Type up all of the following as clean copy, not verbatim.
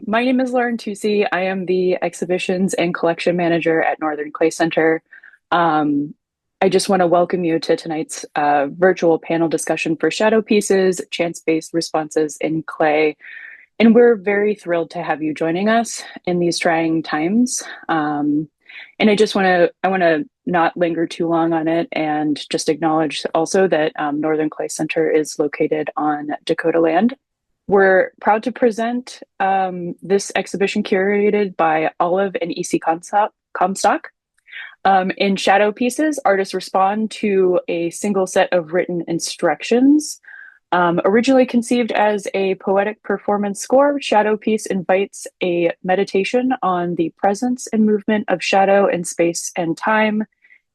My name is Lauren Tusi. I am the exhibitions and collection manager at Northern Clay Center. Um, I just want to welcome you to tonight's virtual panel discussion for shadow pieces, chance-based responses in clay. And we're very thrilled to have you joining us in these trying times. And I want to not linger too long on it and just acknowledge also that Northern Clay Center is located on Dakota land. We're proud to present this exhibition curated by Olive and EC Comstock. In shadow pieces, artists respond to a single set of written instructions. Originally conceived as a poetic performance score, Shadow Piece invites a meditation on the presence and movement of shadow in space and time.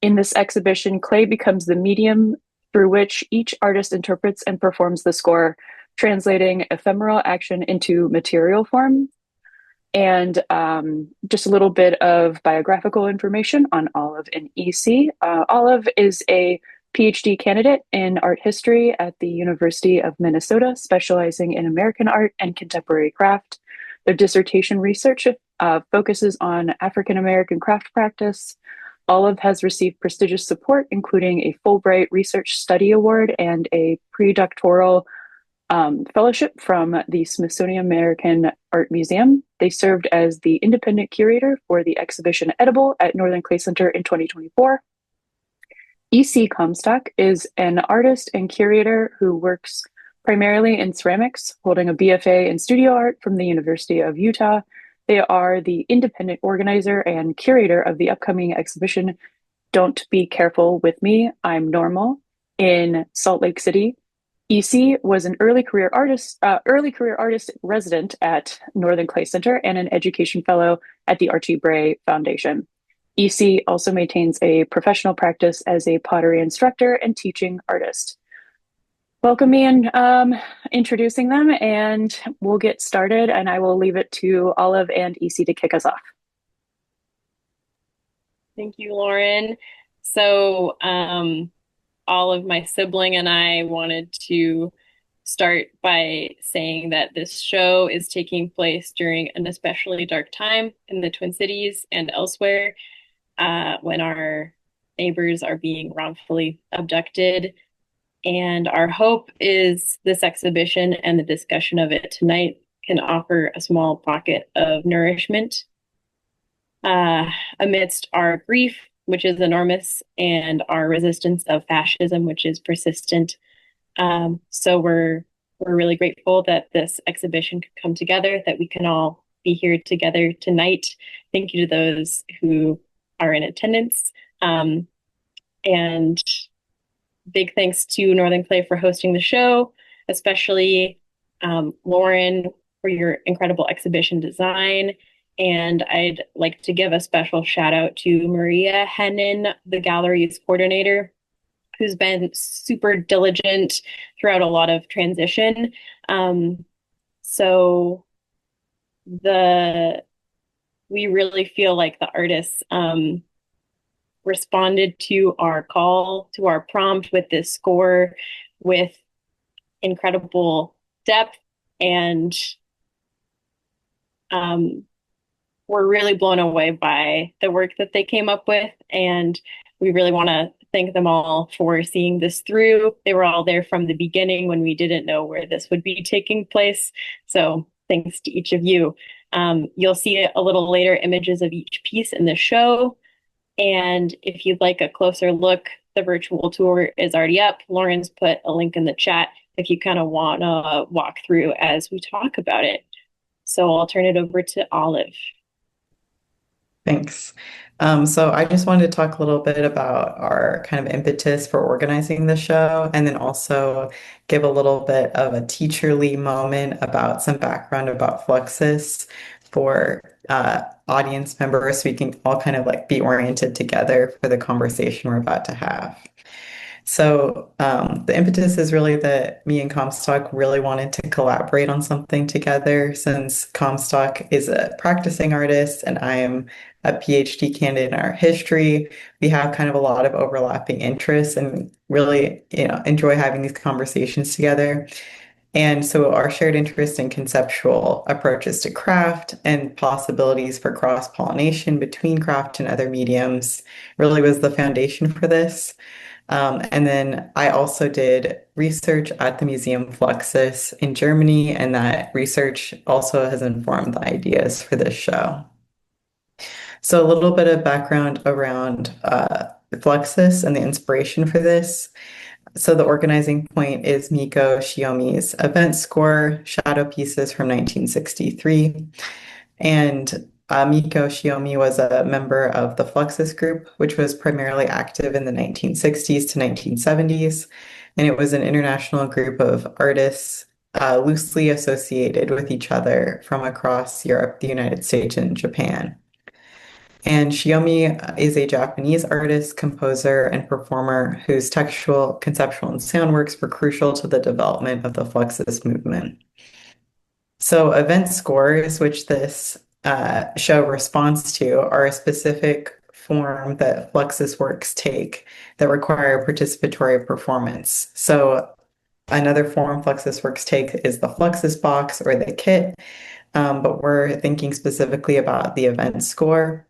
In this exhibition, clay becomes the medium through which each artist interprets and performs the score, translating ephemeral action into material form. And just a little bit of biographical information on Olive and EC. Olive is a PhD candidate in art history at the University of Minnesota, specializing in American art and contemporary craft. Their dissertation research focuses on African American craft practice. Olive has received prestigious support, including a Fulbright Research Study Award and a predoctoral fellowship from the Smithsonian American Art Museum. They served as the independent curator for the exhibition Edible at Northern Clay Center in 2024. EC Comstock is an artist and curator who works primarily in ceramics, holding a BFA in studio art from the University of Utah. They are the independent organizer and curator of the upcoming exhibition Don't Be Careful with Me, I'm Normal in Salt Lake City. EC was an early career artist resident at Northern Clay Center and an education fellow at the Archie Bray Foundation. EC also maintains a professional practice as a pottery instructor and teaching artist. Welcome me in introducing them, and we'll get started, and I will leave it to Olive and EC to kick us off. Thank you, Lauren. So, Olive, my sibling, and I wanted to start by saying that this show is taking place during an especially dark time in the Twin Cities and elsewhere, when our neighbors are being wrongfully abducted. And our hope is this exhibition and the discussion of it tonight can offer a small pocket of nourishment amidst our grief, which is enormous, and our resistance of fascism, which is persistent. So we're really grateful that this exhibition could come together, that we can all be here together tonight. Thank you to those who are in attendance. And big thanks to Northern Clay for hosting the show, especially Lauren for your incredible exhibition design. And I'd like to give a special shout out to Maria Hennon, the gallery's coordinator, who's been super diligent throughout a lot of transition. So we really feel like the artists responded to our call, to our prompt with this score with incredible depth, and we're really blown away by the work that they came up with, and we really want to thank them all for seeing this through. They were all there from the beginning when we didn't know where this would be taking place. So thanks to each of you. You'll see a little later images of each piece in the show. And if you'd like a closer look, the virtual tour is already up. Lauren's put a link in the chat if you kind of want to walk through as we talk about it. So I'll turn it over to Olive. Thanks. So I just wanted to talk a little bit about our kind of impetus for organizing the show, and then also give a little bit of a teacherly moment about some background about Fluxus for audience members, so we can all kind of like be oriented together for the conversation we're about to have. So the impetus is really that me and Comstock really wanted to collaborate on something together, since Comstock is a practicing artist and I am a PhD candidate in art history. We have kind of a lot of overlapping interests and really, enjoy having these conversations together. And so our shared interest in conceptual approaches to craft and possibilities for cross-pollination between craft and other mediums really was the foundation for this. And then I also did research at the Museum Fluxus in Germany, and that research also has informed the ideas for this show. So a little bit of background around Fluxus and the inspiration for this. So the organizing point is Meiko Shiomi's event score, Shadow Pieces from 1963. And Meiko Shiomi was a member of the Fluxus group, which was primarily active in the 1960s to 1970s. And it was an international group of artists loosely associated with each other from across Europe, the United States, and Japan. And Shiomi is a Japanese artist, composer, and performer whose textual, conceptual, and sound works were crucial to the development of the Fluxus movement. So event scores, which this show responds to, are a specific form that Fluxus works take that require participatory performance. So another form Fluxus works take is the Fluxus box or the kit, but we're thinking specifically about the event score,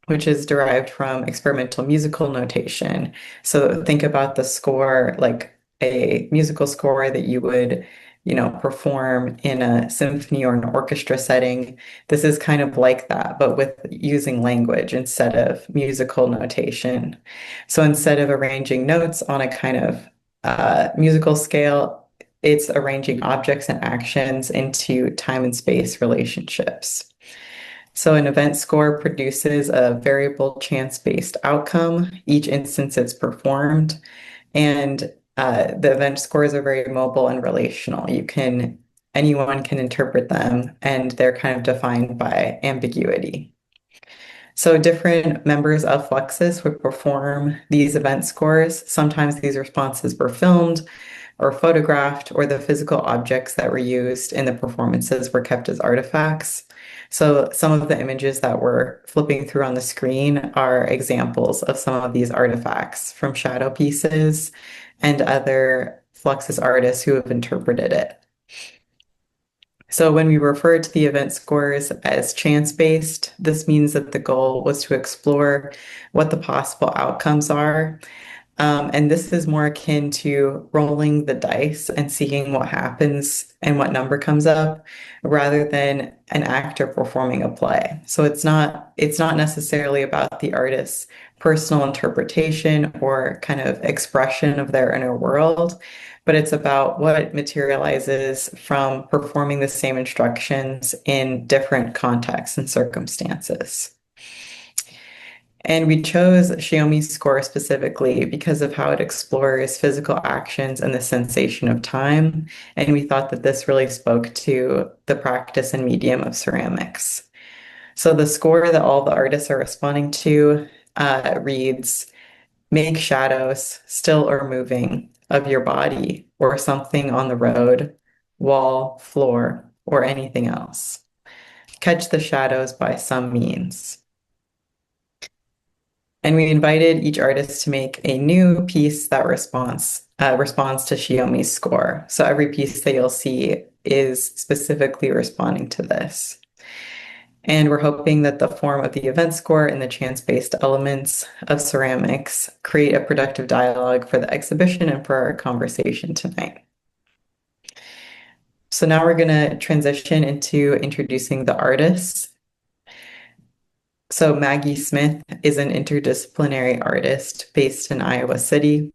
which is derived from experimental musical notation. So think about the score like a musical score that you would, perform in a symphony or an orchestra setting. This is kind of like that, but with using language instead of musical notation. So instead of arranging notes on a kind of musical scale, it's arranging objects and actions into time and space relationships. So an event score produces a variable chance-based outcome each instance it's performed. And the event scores are very mobile and relational. Anyone can interpret them, and they're kind of defined by ambiguity. So different members of Fluxus would perform these event scores. Sometimes these responses were filmed or photographed, or the physical objects that were used in the performances were kept as artifacts. So some of the images that we're flipping through on the screen are examples of some of these artifacts from shadow pieces and other Fluxus artists who have interpreted it. So when we refer to the event scores as chance-based, this means that the goal was to explore what the possible outcomes are. And this is more akin to rolling the dice and seeing what happens and what number comes up rather than an actor performing a play. So it's not necessarily about the artist's personal interpretation or kind of expression of their inner world, but it's about what materializes from performing the same instructions in different contexts and circumstances. And we chose Shiomi's score specifically because of how it explores physical actions and the sensation of time. And we thought that this really spoke to the practice and medium of ceramics. So the score that all the artists are responding to reads, make shadows, still or moving, of your body or something on the road, wall, floor, or anything else. Catch the shadows by some means. And we invited each artist to make a new piece that responds to Shiomi's score. So every piece that you'll see is specifically responding to this. And we're hoping that the form of the event score and the chance-based elements of ceramics create a productive dialogue for the exhibition and for our conversation tonight. So now we're going to transition into introducing the artists. So Maggie Smith is an interdisciplinary artist based in Iowa City.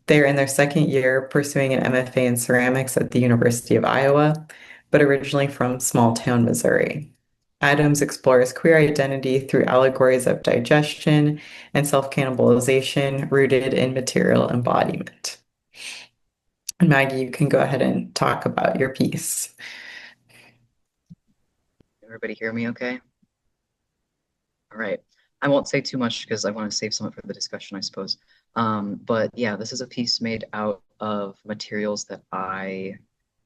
They're in their second year pursuing an MFA in ceramics at the University of Iowa, but originally from small town Missouri. Adams explores queer identity through allegories of digestion and self-cannibalization rooted in material embodiment. And Maggie, you can go ahead and talk about your piece. Everybody hear me okay? All right. I won't say too much because I want to save some of it for the discussion, I suppose. But yeah, this is a piece made out of materials that I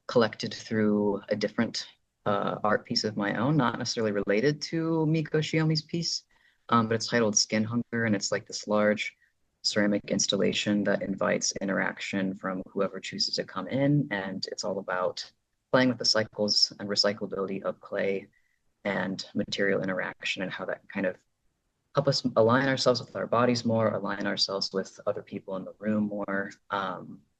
collected through a different art piece of my own, not necessarily related to Meiko Shiomi's piece, but it's titled Skin Hunger, and it's like this large ceramic installation that invites interaction from whoever chooses to come in. And it's all about playing with the cycles and recyclability of clay and material interaction and how that kind of help us align ourselves with our bodies more, align ourselves with other people in the room more.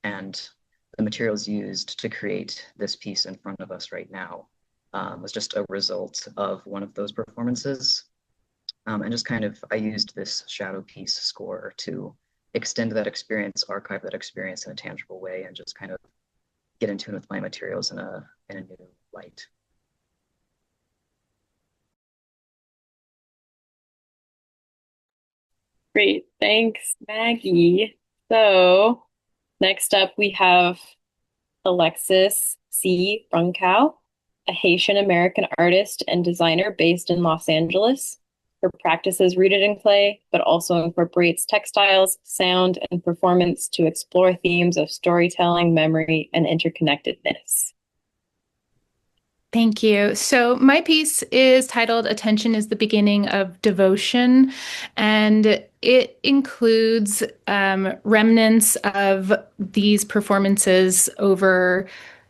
And the materials used to create this piece in front of us right now was just a result of one of those performances. And just kind of, I used this shadow piece score to extend that experience, archive that experience in a tangible way, and just kind of get in tune with my materials in a new light. Great. Thanks, Maggie. So next up, we have Alexis C. Brunkow, a Haitian American artist and designer based in Los Angeles. Her practice is rooted in clay, but also incorporates textiles, sound, and performance to explore themes of storytelling, memory, and interconnectedness. Thank you. So my piece is titled Attention is the Beginning of Devotion, and it includes remnants of these performances over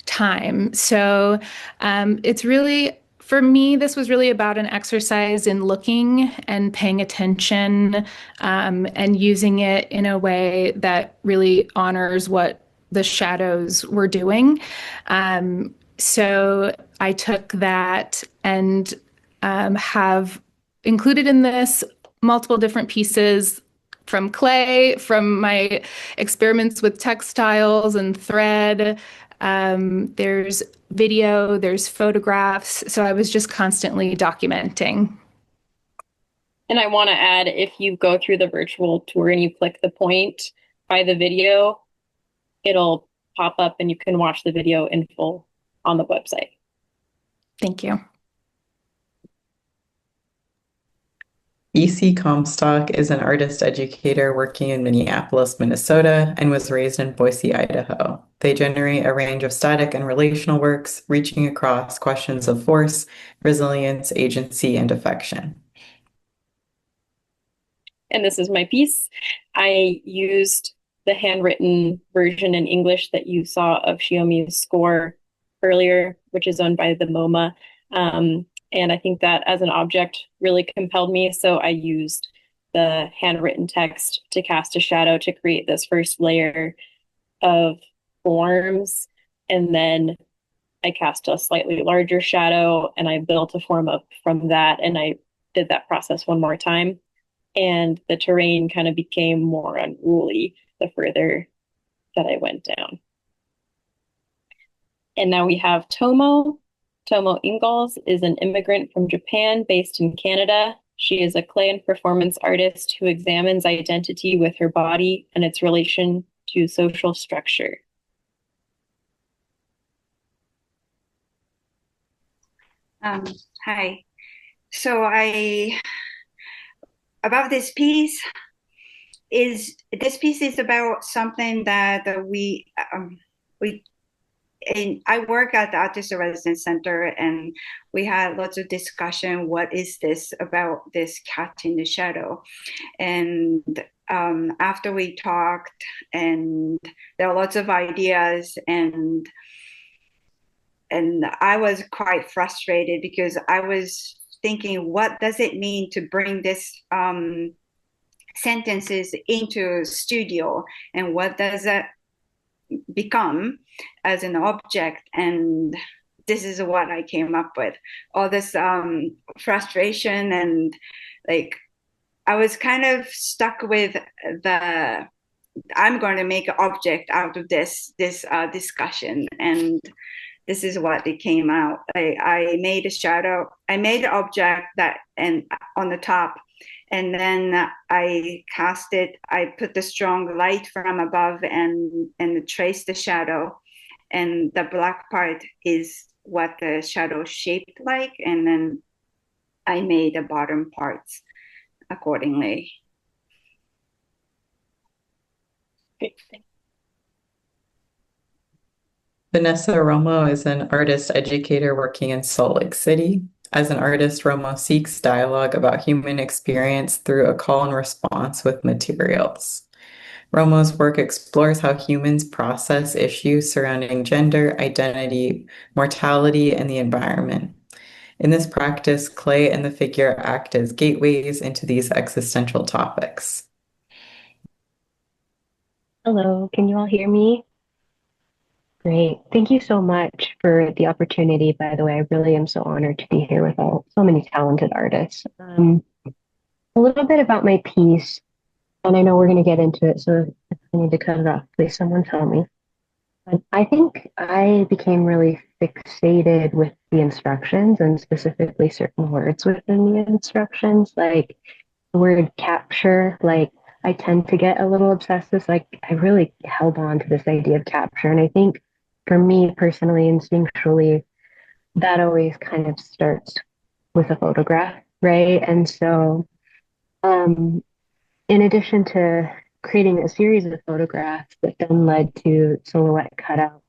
time. So it's really, for me, this was really about an exercise in looking and paying attention and using it in a way that really honors what the shadows were doing. So I took that and have included in this multiple different pieces from clay, from my experiments with textiles and thread. There's video, there's photographs. So I was just constantly documenting. And I want to add, if you go through the virtual tour and you click the point by the video, it'll pop up and you can watch the video in full on the website. Thank you. E.C. Comstock is an artist educator working in Minneapolis, Minnesota, and was raised in Boise, Idaho. They generate a range of static and relational works, reaching across questions of force, resilience, agency, and affection. And this is my piece. I used the handwritten version in English that you saw of Shiomi's score earlier, which is owned by the MoMA. And I think that as an object really compelled me. So I used the handwritten text to cast a shadow to create this first layer of forms. And then I cast a slightly larger shadow and I built a form up from that. And I did that process one more time. And the terrain kind of became more unruly the further that I went down. And now we have Tomo. Tomo Ingalls is an immigrant from Japan based in Canada. She is a clay and performance artist who examines identity with her body and its relation to social structure. Hi. So about this piece is about something that and I work at the Artist Residence Center, and we had lots of discussion. What is this about this cat in the shadow? And after we talked, and there are lots of ideas, and I was quite frustrated because I was thinking, what does it mean to bring this sentences into studio, and what does that become as an object? And this is what I came up with. All this frustration, and like I was kind of stuck with the I'm going to make an object out of this discussion, and this is what it came out. I made a shadow. I made an object that and on the top, and then I cast it. I put the strong light from above and traced the shadow, and the black part is what the shadow shaped like, and then I made the bottom parts accordingly. Great. Vanessa Romo is an artist educator working in Salt Lake City. As an artist, Romo seeks dialogue about human experience through a call and response with materials. Romo's work explores how humans process issues surrounding gender, identity, mortality, and the environment. In this practice, clay and the figure act as gateways into these existential topics. Hello, can you all hear me? Great. Thank you so much for the opportunity. By the way, I really am so honored to be here with so many talented artists. A little bit about my piece, and I know we're going to get into it, so if I need to cut it off, please someone tell me. But I think I became really fixated with the instructions and specifically certain words within the instructions, like the word capture. Like I tend to get a little obsessed with, like, I really held on to this idea of capture. And I think for me personally, instinctually, that always kind of starts with a photograph, right? And so, um, in addition to creating a series of photographs that then led to silhouette cutout,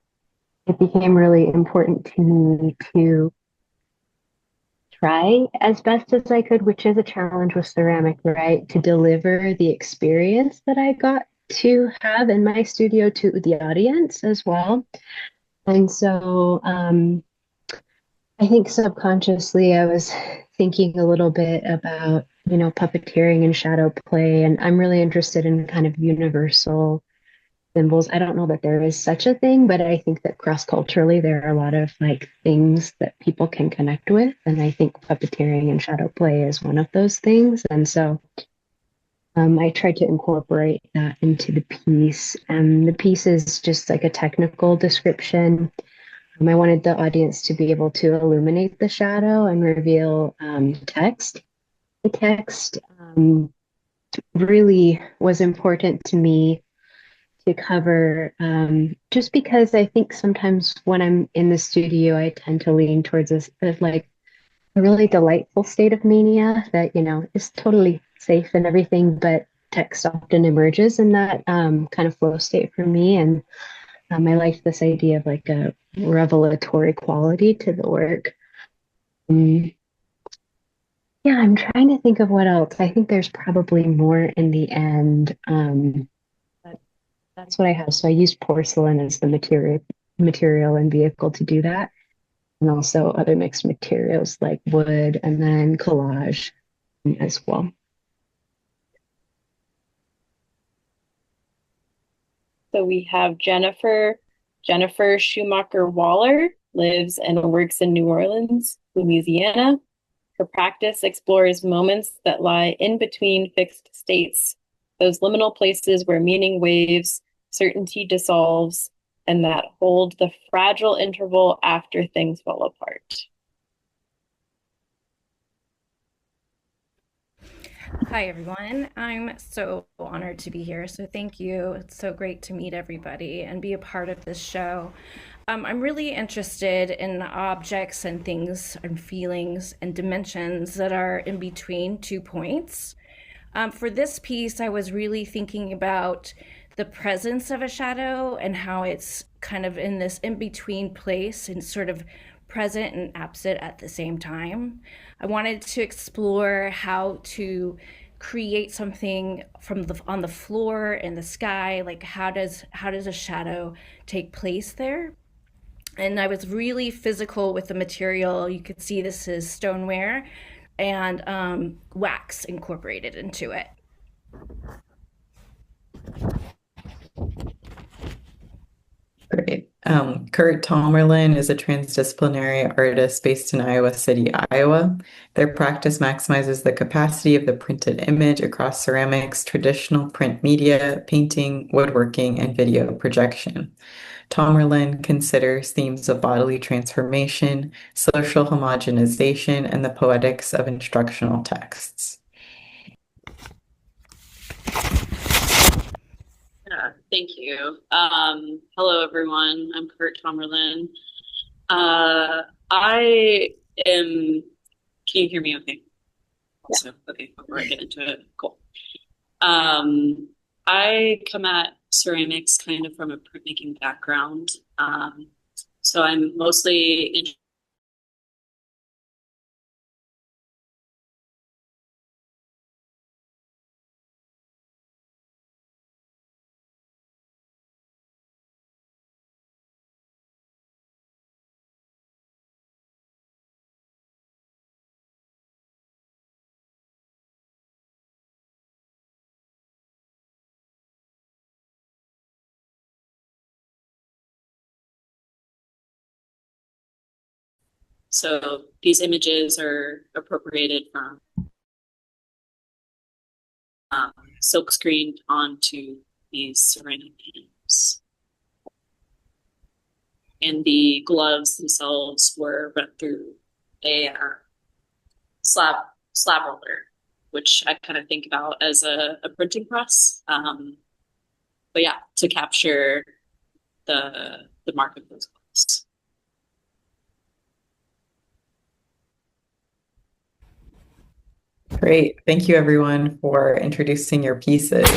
it became really important to me to try as best as I could, which is a challenge with ceramic, right? To deliver the experience that I got to have in my studio to the audience as well. And so I think subconsciously I was thinking a little bit about, puppeteering and shadow play. And I'm really interested in kind of universal symbols. I don't know that there is such a thing, but I think that cross-culturally there are a lot of like things that people can connect with. And I think puppeteering and shadow play is one of those things. And so I tried to incorporate that into the piece. And the piece is just like a technical description. I wanted the audience to be able to illuminate the shadow and reveal text. The text really was important to me to cover, just because I think sometimes when I'm in the studio, I tend to lean towards like a really delightful state of mania that, is totally safe and everything, but text often emerges in that kind of flow state for me. And I liked this idea of like a revelatory quality to the work. Yeah, I'm trying to think of what else. I think there's probably more in the end. But that's what I have. So I used porcelain as the material and vehicle to do that. And also other mixed materials like wood and then collage as well. So we have Jennifer. Jennifer Schumacher Waller lives and works in New Orleans, Louisiana. Her practice explores moments that lie in between fixed states, those liminal places where meaning waves, certainty dissolves, and that hold the fragile interval after things fall apart. Hi, everyone. I'm so honored to be here. So thank you. It's so great to meet everybody and be a part of this show. I'm really interested in objects and things and feelings and dimensions that are in between 2 points. For this piece, I was really thinking about the presence of a shadow and how it's kind of in this in-between place and sort of present and absent at the same time. I wanted to explore how to create something on the floor in the sky, like how does a shadow take place there? And I was really physical with the material. You could see this is stoneware and wax incorporated into it. Great. Kurt Tomerlin is a transdisciplinary artist based in Iowa City, Iowa. Their practice maximizes the capacity of the printed image across ceramics, traditional print media, painting, woodworking, and video projection. Tomerlin considers themes of bodily transformation, social homogenization, and the poetics of instructional texts. Yeah, thank you. Hello, everyone. I'm Kurt Tomerlin. I am. Can you hear me okay? Also, okay, before I get into it, cool. I come at ceramics kind of from a printmaking background. So I'm mostly So these images are appropriated from silk screened onto these ceramic panels. And the gloves themselves were run through a slab roller, which I kind of think about as a printing press. But yeah, to capture the mark of those gloves. Great. Thank you, everyone, for introducing your pieces.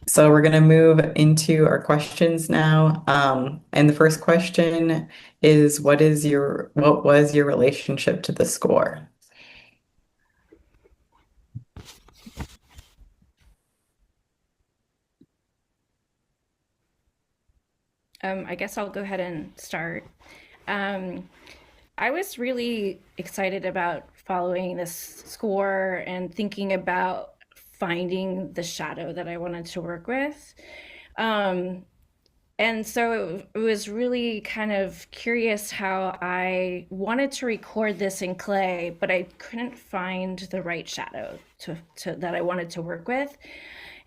So we're going to move into our questions now. And the first question is, what was your relationship to the score? I guess I'll go ahead and start. I was really excited about following this score and thinking about finding the shadow that I wanted to work with. And so it was really kind of curious how I wanted to record this in clay, but I couldn't find the right shadow that I wanted to work with.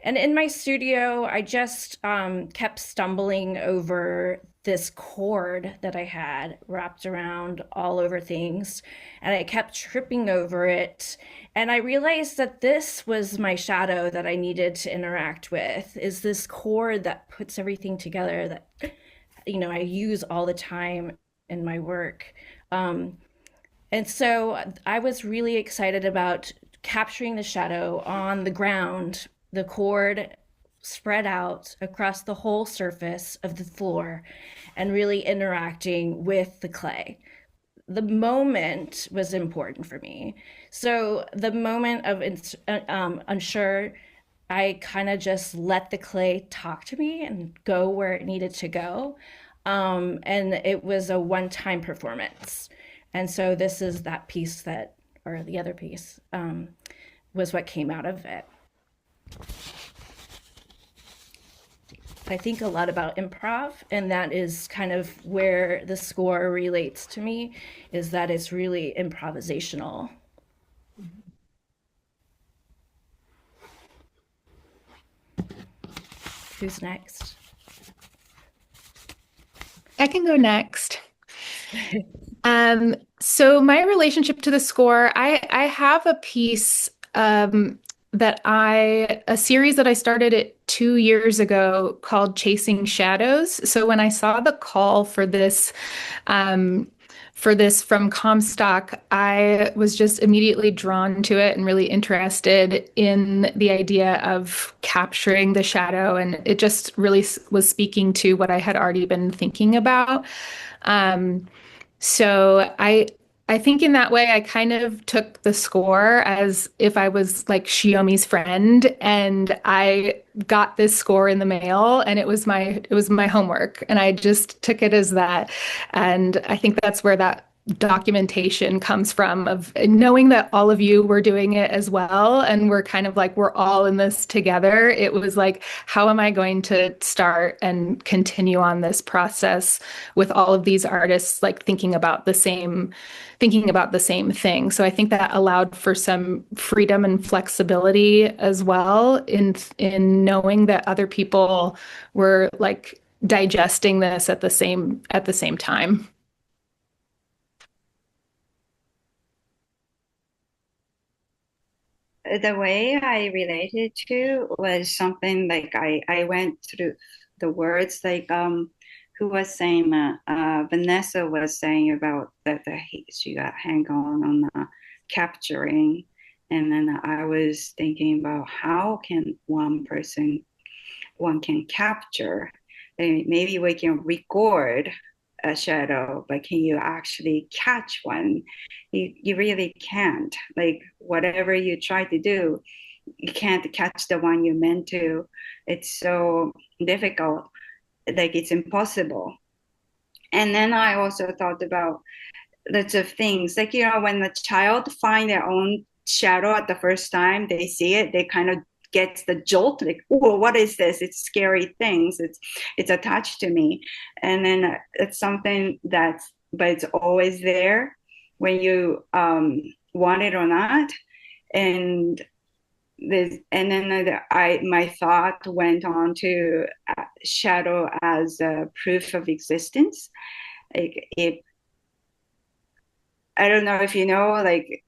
And in my studio, I just kept stumbling over this cord that I had wrapped around all over things, and I kept tripping over it. And I realized that this was my shadow that I needed to interact with, is this cord that puts everything together that, I use all the time in my work. And so I was really excited about capturing the shadow on the ground, the cord spread out across the whole surface of the floor and really interacting with the clay. The moment was important for me. So the moment of unsure, I kind of just let the clay talk to me and go where it needed to go. And it was a one-time performance. And so this is that piece or the other piece, was what came out of it. I think a lot about improv, and that is kind of where the score relates to me, is that it's really improvisational. Who's next? I can go next. So my relationship to the score, I have a piece a series that I started 2 years ago called Chasing Shadows. So when I saw the call for this from Comstock, I was just immediately drawn to it and really interested in the idea of capturing the shadow. And it just really was speaking to what I had already been thinking about. So I think in that way, I kind of took the score as if I was like Shiomi's friend, and I got this score in the mail, and it was my homework, and I just took it as that. And I think that's where that documentation comes from, of knowing that all of you were doing it as well, and we're kind of like, we're all in this together. It was like, how am I going to start and continue on this process with all of these artists like thinking about the same thing? So I think that allowed for some freedom and flexibility as well in knowing that other people were like digesting this at the same time. The way I related to was something like I went through the words like who was saying Vanessa was saying about that she got hang on the capturing, and then I was thinking about how can one can capture. Maybe we can record a shadow, but can you actually catch one? You really can't. Like whatever you try to do, you can't catch the one you meant to. It's so difficult, like it's impossible. And then I also thought about lots of things, like when the child find their own shadow at the first time they see it, they kind of gets the jolt, like, oh, what is this? It's scary things. It's attached to me. And then it's something that's but it's always there when you want it or not. And my thought went on to shadow as a proof of existence. Like if I don't know if you know, like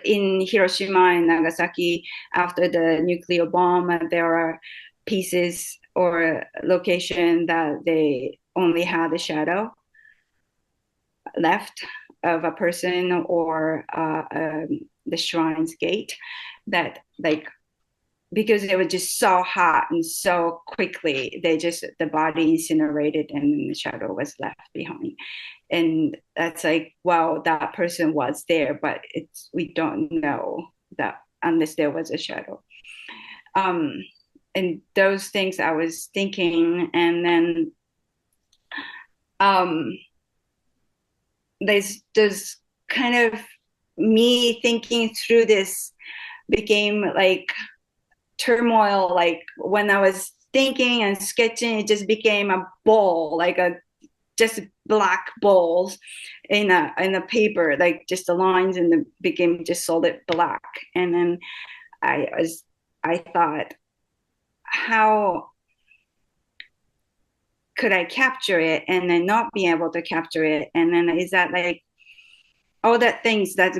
in Hiroshima and Nagasaki, after the nuclear bomb, there are pieces or location that they only had a shadow left of a person or the shrine's gate, that like because it was just so hot and so quickly, the body incinerated and the shadow was left behind. And that's like, wow, that person was there, but we don't know that unless there was a shadow. And those things I was thinking, and then there's kind of me thinking through this became like turmoil. Like when I was thinking and sketching, it just became a ball, like a just black balls in a paper, like just the lines, and the became just solid black. And then I thought, how could I capture it and then not be able to capture it? And then is that like all that things that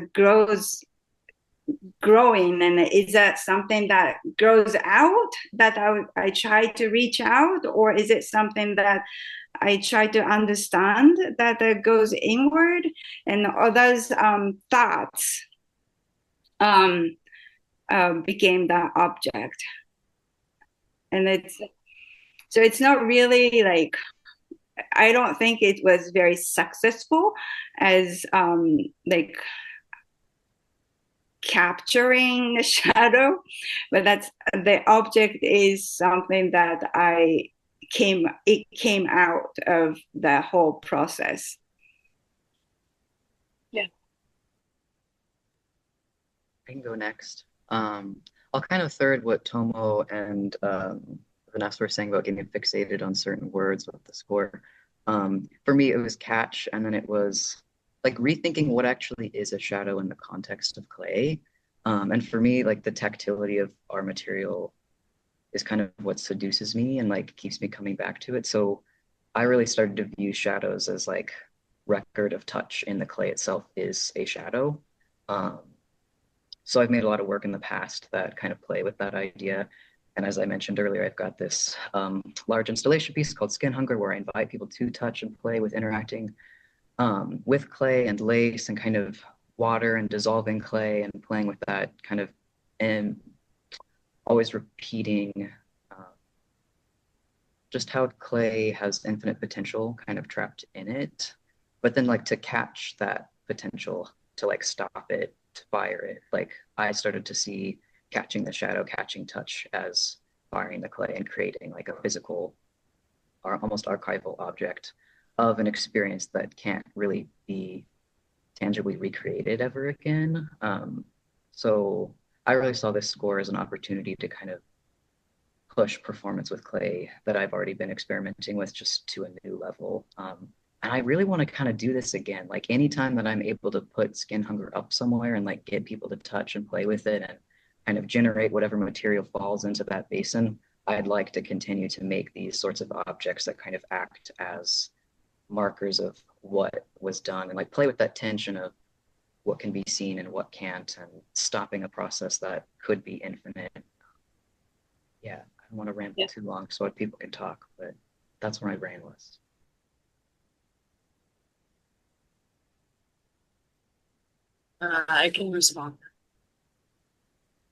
growing, and is that something that grows out that I try to reach out, or is it something that I try to understand that goes inward? And all those thoughts became that object. And it's not really like, I don't think it was very successful as like capturing the shadow, but that's the object is something that it came out of the whole process. Yeah. I can go next. I'll kind of third what Tomo and Vanessa were saying about getting fixated on certain words with the score. For me, it was catch, and then it was like rethinking what actually is a shadow in the context of clay. And for me, like the tactility of our material is kind of what seduces me and like keeps me coming back to it. So I really started to view shadows as like record of touch in the clay itself is a shadow. So I've made a lot of work in the past that kind of play with that idea. And as I mentioned earlier, I've got this large installation piece called Skin Hunger, where I invite people to touch and play with interacting with clay and lace and kind of water and dissolving clay and playing with that kind of, and always repeating just how clay has infinite potential kind of trapped in it, but then like to catch that potential, to like stop it, to fire it. Like I started to see catching the shadow, catching touch as firing the clay and creating like a physical or almost archival object of an experience that can't really be tangibly recreated ever again. So I really saw this score as an opportunity to kind of push performance with clay that I've already been experimenting with just to a new level. And I really want to kind of do this again. Like anytime that I'm able to put Skin Hunger up somewhere and like get people to touch and play with it and kind of generate whatever material falls into that basin, I'd like to continue to make these sorts of objects that kind of act as markers of what was done and like play with that tension of what can be seen and what can't, and stopping a process that could be infinite. Yeah, I don't want to ramble too long so people can talk, but that's where my brain was. I can respond.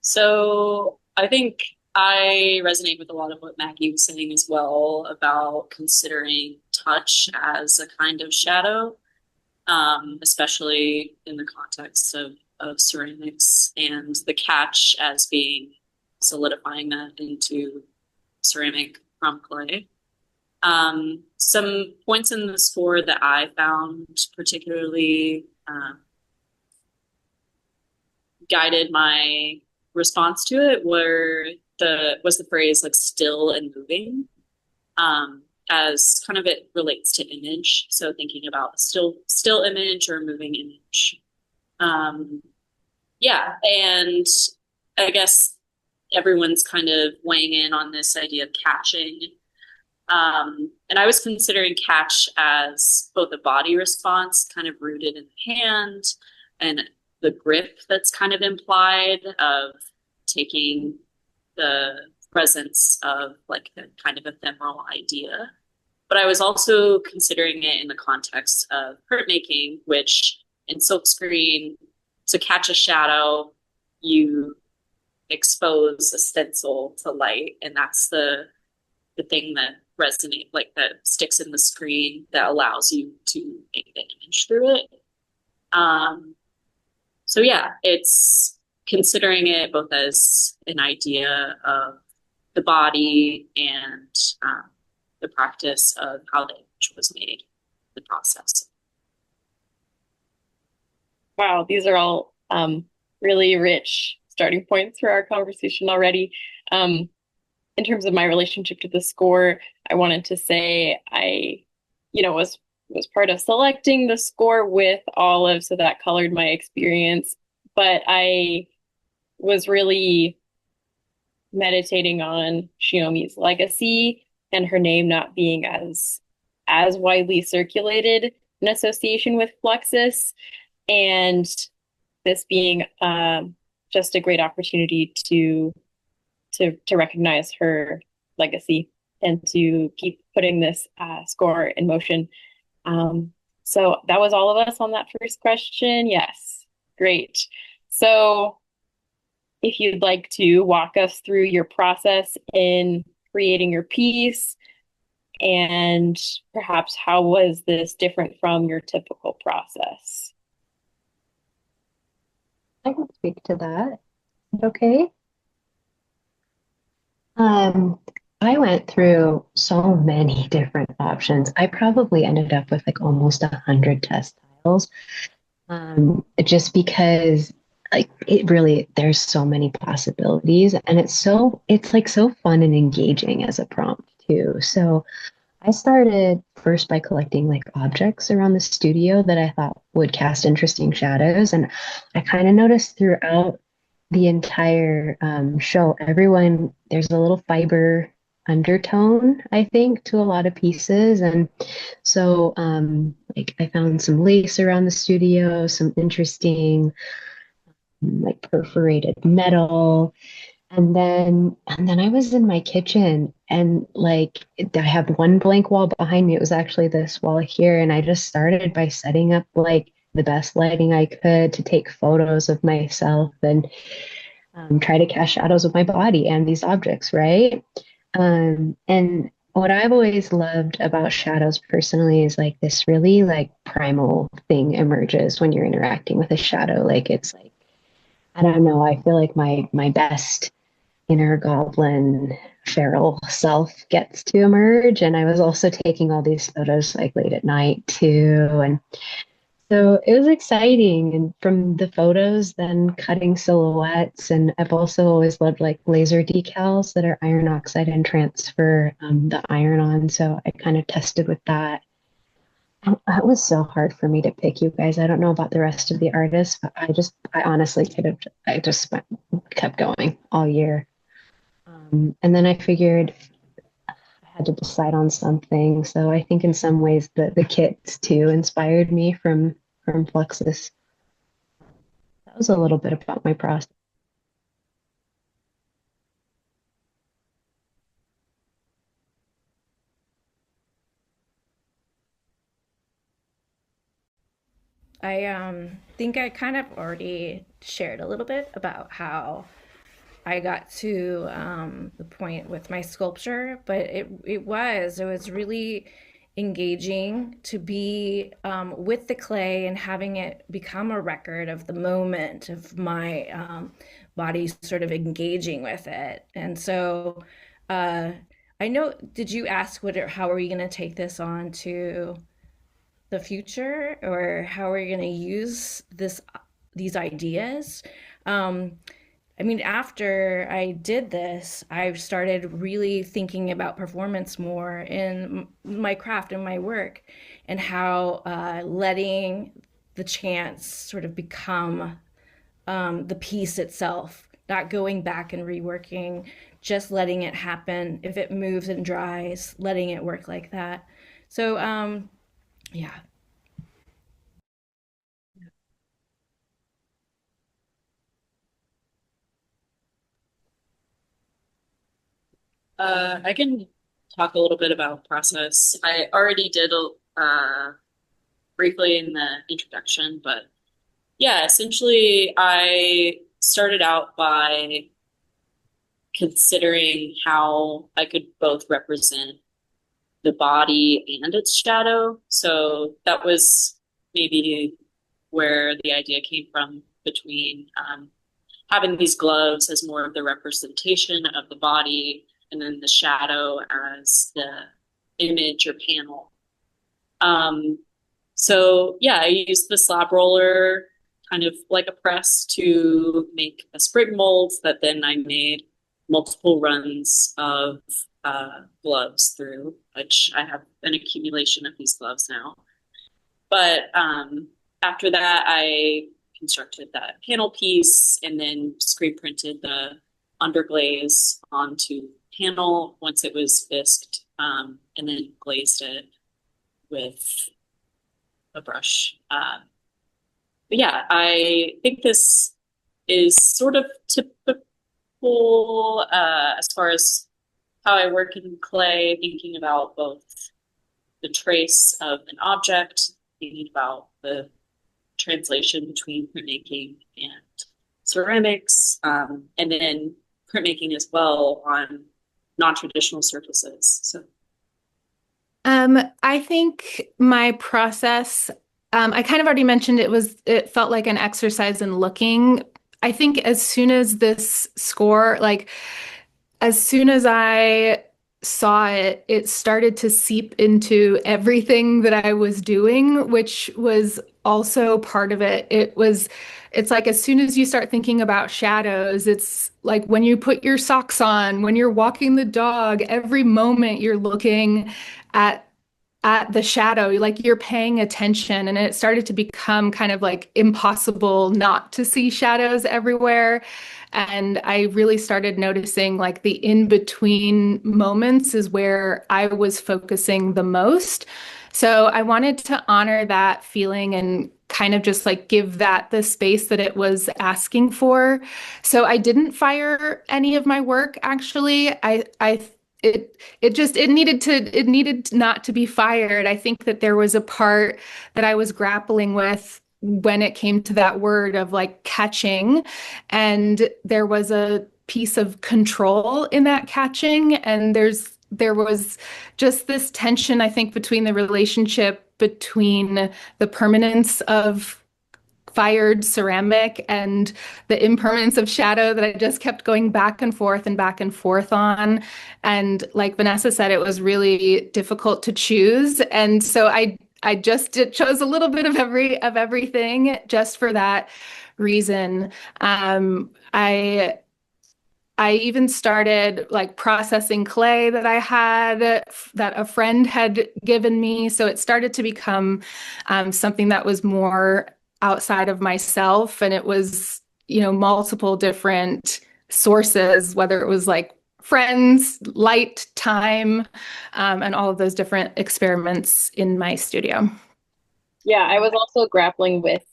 So I think I resonate with a lot of what Maggie was saying as well about considering touch as a kind of shadow, especially in the context of ceramics, and the catch as being solidifying that into ceramic from clay. Some points in the score that I found particularly guided my response to it was the phrase like still and moving. as kind of it relates to image. So thinking about still image or moving image. Yeah, and I guess everyone's kind of weighing in on this idea of catching. And I was considering catch as both a body response, kind of rooted in the hand, and the grip that's kind of implied of taking the presence of like a kind of ephemeral idea. But I was also considering it in the context of printmaking, which in silkscreen, to catch a shadow, you expose a stencil to light, and that's the thing that resonates, like that sticks in the screen that allows you to make the image through it. So yeah, it's considering it both as an idea of the body and the practice of how the image was made, the process. Wow, these are all really rich starting points for our conversation already. In terms of my relationship to the score, I wanted to say I, was part of selecting the score with Olive, so that colored my experience. But I was really meditating on Shiomi's legacy and her name not being as widely circulated in association with Fluxus, and this being just a great opportunity to recognize her legacy and to keep putting this score in motion. So that was all of us on that first question. Yes, great. So if you'd like to walk us through your process in creating your piece, and perhaps how was this different from your typical process? I can speak to that. Okay. I went through so many different options. I probably ended up with like almost 100 test tiles, just because like it really, there's so many possibilities, and it's like so fun and engaging as a prompt too. So I started first by collecting like objects around the studio that I thought would cast interesting shadows, and I kind of noticed throughout the entire show, there's a little fiber undertone, I think, to a lot of pieces. And so like I found some lace around the studio, some interesting like perforated metal. And then I was in my kitchen, and like I have one blank wall behind me. It was actually this wall here, and I just started by setting up like the best lighting I could to take photos of myself and try to cast shadows with my body and these objects, right? And what I've always loved about shadows personally is like this really like primal thing emerges when you're interacting with a shadow. Like it's like, I don't know, I feel like my best inner goblin feral self gets to emerge. And I was also taking all these photos like late at night too. And so it was exciting. And from the photos, then cutting silhouettes. And I've also always loved like laser decals that are iron oxide and transfer the iron on. So I kind of tested with that. And that was so hard for me to pick, you guys. I don't know about the rest of the artists, but I honestly I just kept going all year. And then I figured I had to decide on something. So I think in some ways the kits too inspired me from Fluxus. That was a little bit about my process. I think I kind of already shared a little bit about how I got to the point with my sculpture, but it was really engaging to be with the clay and having it become a record of the moment of my body sort of engaging with it. And so uh, I know, did you ask how are we going to take this on to the future, or how are we going to use these ideas? Um, I mean, after I did this, I started really thinking about performance more in my craft and my work, and how letting the chance sort of become the piece itself, not going back and reworking, just letting it happen. If it moves and dries, letting it work like that. So, yeah. I can talk a little bit about process. I already did briefly in the introduction, but yeah, essentially I started out by considering how I could both represent the body and its shadow. So that was maybe where the idea came from, between having these gloves as more of the representation of the body, and then the shadow as the image or panel. So yeah, I used the slab roller kind of like a press to make a sprig mold that then I made multiple runs of gloves through, which I have an accumulation of these gloves now. But after that, I constructed that panel piece and then screen printed the underglaze onto panel once it was bisqued, and then glazed it with a brush. But yeah, I think this is sort of typical as far as how I work in clay, thinking about both the trace of an object, thinking about the translation between printmaking and ceramics, and then printmaking as well on non-traditional surfaces. So I think my process, I kind of already mentioned it felt like an exercise in looking. I think as soon as this score, like as soon as I saw it, it started to seep into everything that I was doing, which was also part of it. It's like as soon as you start thinking about shadows, it's like when you put your socks on, when you're walking the dog, every moment you're looking at the shadow, like you're paying attention, and it started to become kind of like impossible not to see shadows everywhere. And I really started noticing like the in-between moments is where I was focusing the most. So I wanted to honor that feeling and kind of just like give that the space that it was asking for. So I didn't fire any of my work actually. It needed not to be fired. I think that there was a part that I was grappling with when it came to that word of like catching, and there was a piece of control in that catching, and there was just this tension, I think, between the relationship between the permanence of fired ceramic and the impermanence of shadow that I just kept going back and forth on. And like Vanessa said, it was really difficult to choose. And so I just chose a little bit of everything just for that reason. I even started like processing clay that I had that a friend had given me. So it started to become something that was more outside of myself. And it was, multiple different sources, whether it was like friends, light, time, and all of those different experiments in my studio. Yeah, I was also grappling with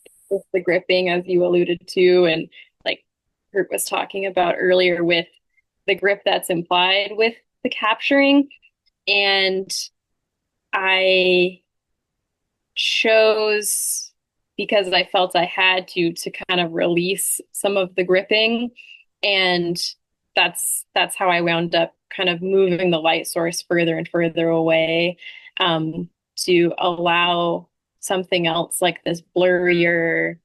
the gripping, as you alluded to, and like Kurt was talking about earlier, with the grip that's implied with the capturing. And I chose, because I felt I had to kind of release some of the gripping, and that's how I wound up kind of moving the light source further and further away, to allow something else like this blurrier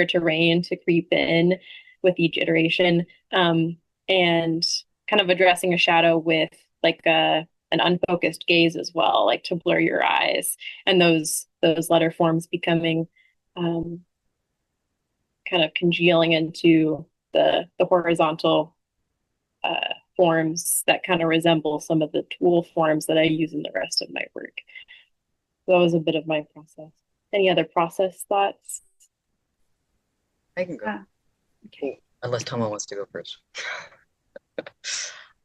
terrain to creep in with each iteration, and kind of addressing a shadow with like an unfocused gaze as well, like to blur your eyes, and those letter forms becoming kind of congealing into the horizontal forms that kind of resemble some of the tool forms that I use in the rest of my work. So that was a bit of my process. Any other process thoughts? I can go. Okay. Unless Tomo wants to go first.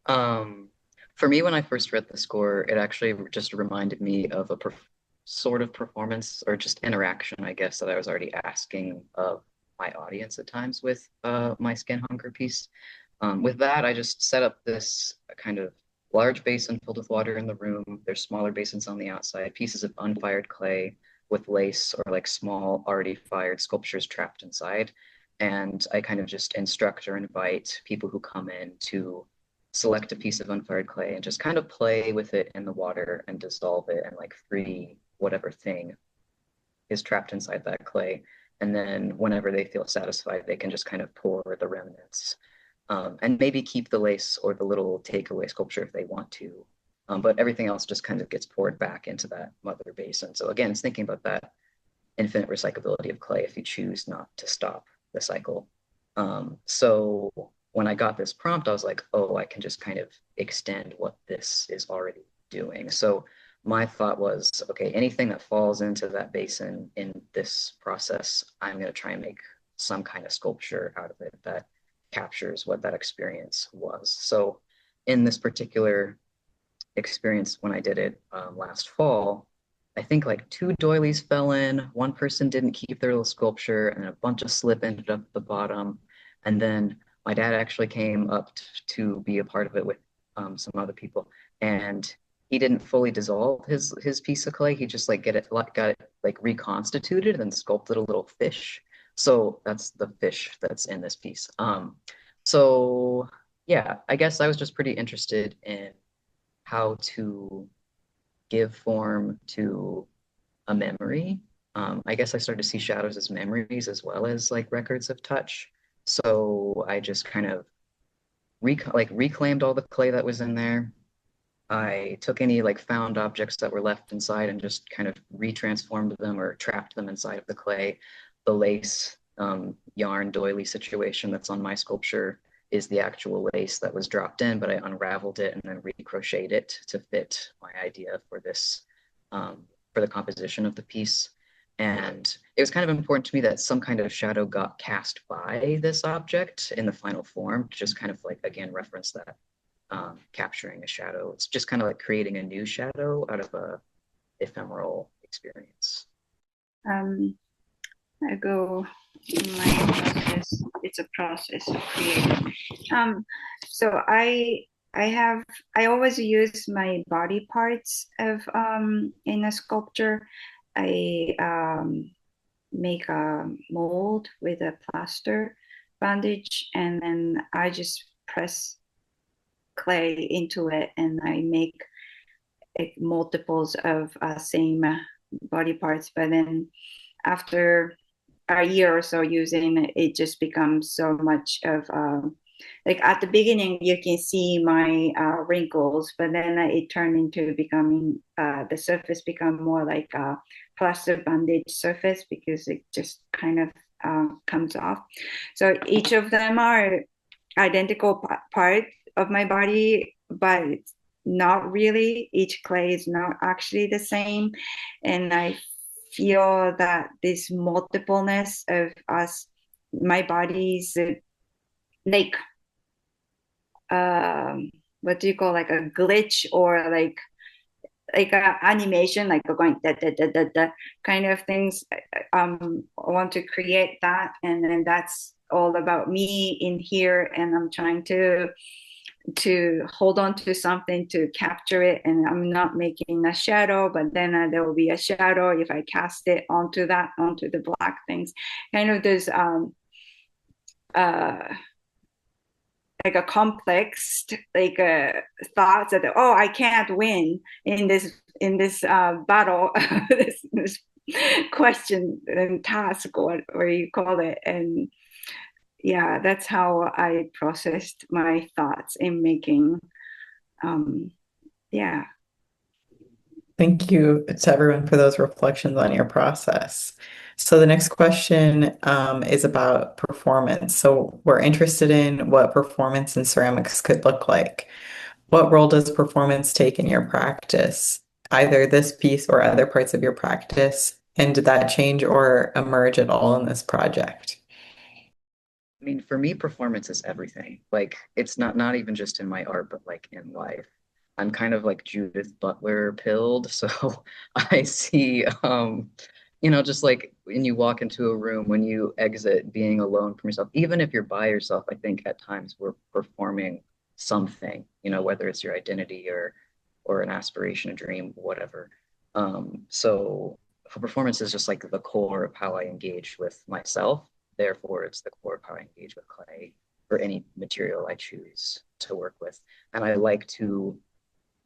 For me, when I first read the score, it actually just reminded me of a sort of performance or just interaction, I guess, that I was already asking of my audience at times with my Skin Hunger piece. With that, I just set up this kind of large basin filled with water in the room. There's smaller basins on the outside, pieces of unfired clay with lace or like small already fired sculptures trapped inside. And I kind of just instruct or invite people who come in to select a piece of unfired clay and just kind of play with it in the water and dissolve it and like free whatever thing is trapped inside that clay. And then whenever they feel satisfied, they can just kind of pour the remnants and maybe keep the lace or the little takeaway sculpture if they want to. But everything else just kind of gets poured back into that mother basin. So again, it's thinking about that infinite recyclability of clay if you choose not to stop the cycle. So when I got this prompt, I was like, oh, I can just kind of extend what this is already doing. So my thought was, okay, anything that falls into that basin in this process, I'm going to try and make some kind of sculpture out of it that captures what that experience was. So in this particular experience, when I did it last fall, I think like 2 doilies fell in, one person didn't keep their little sculpture, and a bunch of slip ended up at the bottom. And then my dad actually came up to be a part of it with some other people, and he didn't fully dissolve his piece of clay. He just like got it like reconstituted and sculpted a little fish. So that's the fish that's in this piece. So yeah, I guess I was just pretty interested in how to give form to a memory. I guess I started to see shadows as memories as well as like records of touch. So I just kind of reclaimed all the clay that was in there. I took any like found objects that were left inside and just kind of retransformed them or trapped them inside of the clay. The lace yarn doily situation that's on my sculpture is the actual lace that was dropped in, but I unraveled it and then recrocheted it to fit my idea for this, for the composition of the piece. And it was kind of important to me that some kind of shadow got cast by this object in the final form, to just kind of like, again, reference that capturing a shadow. It's just kind of like creating a new shadow out of a ephemeral experience. I go in my process. It's a process of creating. So I always use my body parts of in a sculpture. I make a mold with a plaster bandage, and then I just press clay into it, and I make multiples of same body parts. But then after a year or so using it, it just becomes so much of like at the beginning you can see my wrinkles, but then it turned into becoming the surface become more like a plaster bandage surface because it just kind of comes off. So each of them are identical part of my body, but it's not really. Each clay is not actually the same, and I feel that this multipleness of us, my body's like what do you call, like a glitch, or like a animation, like going da, da, da, da, da, kind of things. I want to create that, and then that's all about me in here, and I'm trying to hold on to something to capture it, and I'm not making a shadow, but then there will be a shadow if I cast it onto the black things. Kind of this like a complex like thoughts that, oh, I can't win in this battle, this question and task, or you call it. And yeah, that's how I processed my thoughts in making. Yeah. Thank you to everyone for those reflections on your process. So the next question is about performance. So we're interested in what performance in ceramics could look like. What role does performance take in your practice, either this piece or other parts of your practice? And did that change or emerge at all in this project? I mean, for me, performance is everything. Like, it's not even just in my art, but like in life. I'm kind of like Judith Butler pilled, so I see, just like when you walk into a room, when you exit being alone from yourself, even if you're by yourself, I think at times we're performing something, whether it's your identity or an aspiration, a dream, whatever. So performance is just like the core of how I engage with myself. Therefore, it's the core of how I engage with clay or any material I choose to work with. And I like to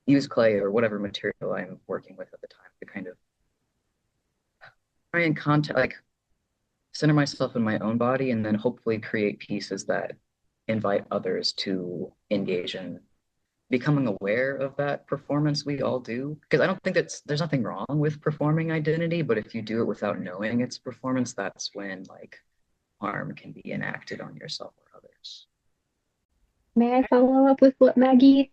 use clay or whatever material I'm working with at the time to kind of try and contact, like center myself in my own body and then hopefully create pieces that invite others to engage in becoming aware of that performance we all do. Because I don't think there's nothing wrong with performing identity, but if you do it without knowing it's performance, that's when like harm can be enacted on yourself or others. May I follow up with what Maggie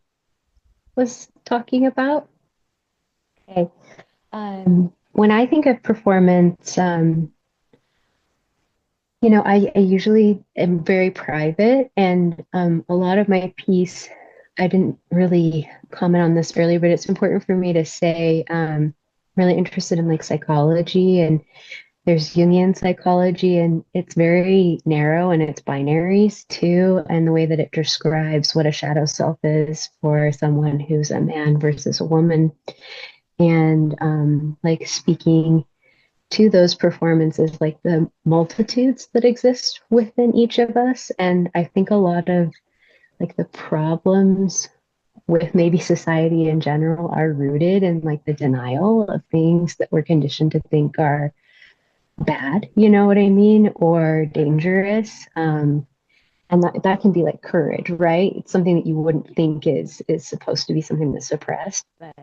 was talking about? Okay. When I think of performance, I usually am very private, and a lot of my piece, I didn't really comment on this earlier, but it's important for me to say I'm really interested in like psychology, and there's Jungian psychology, and it's very narrow and it's binaries too, and the way that it describes what a shadow self is for someone who's a man versus a woman, and like speaking to those performances, like the multitudes that exist within each of us. And I think a lot of like the problems with maybe society in general are rooted in like the denial of things that we're conditioned to think are bad, you know what I mean, or dangerous. And that can be like courage, right? It's something that you wouldn't think is supposed to be something that's suppressed. But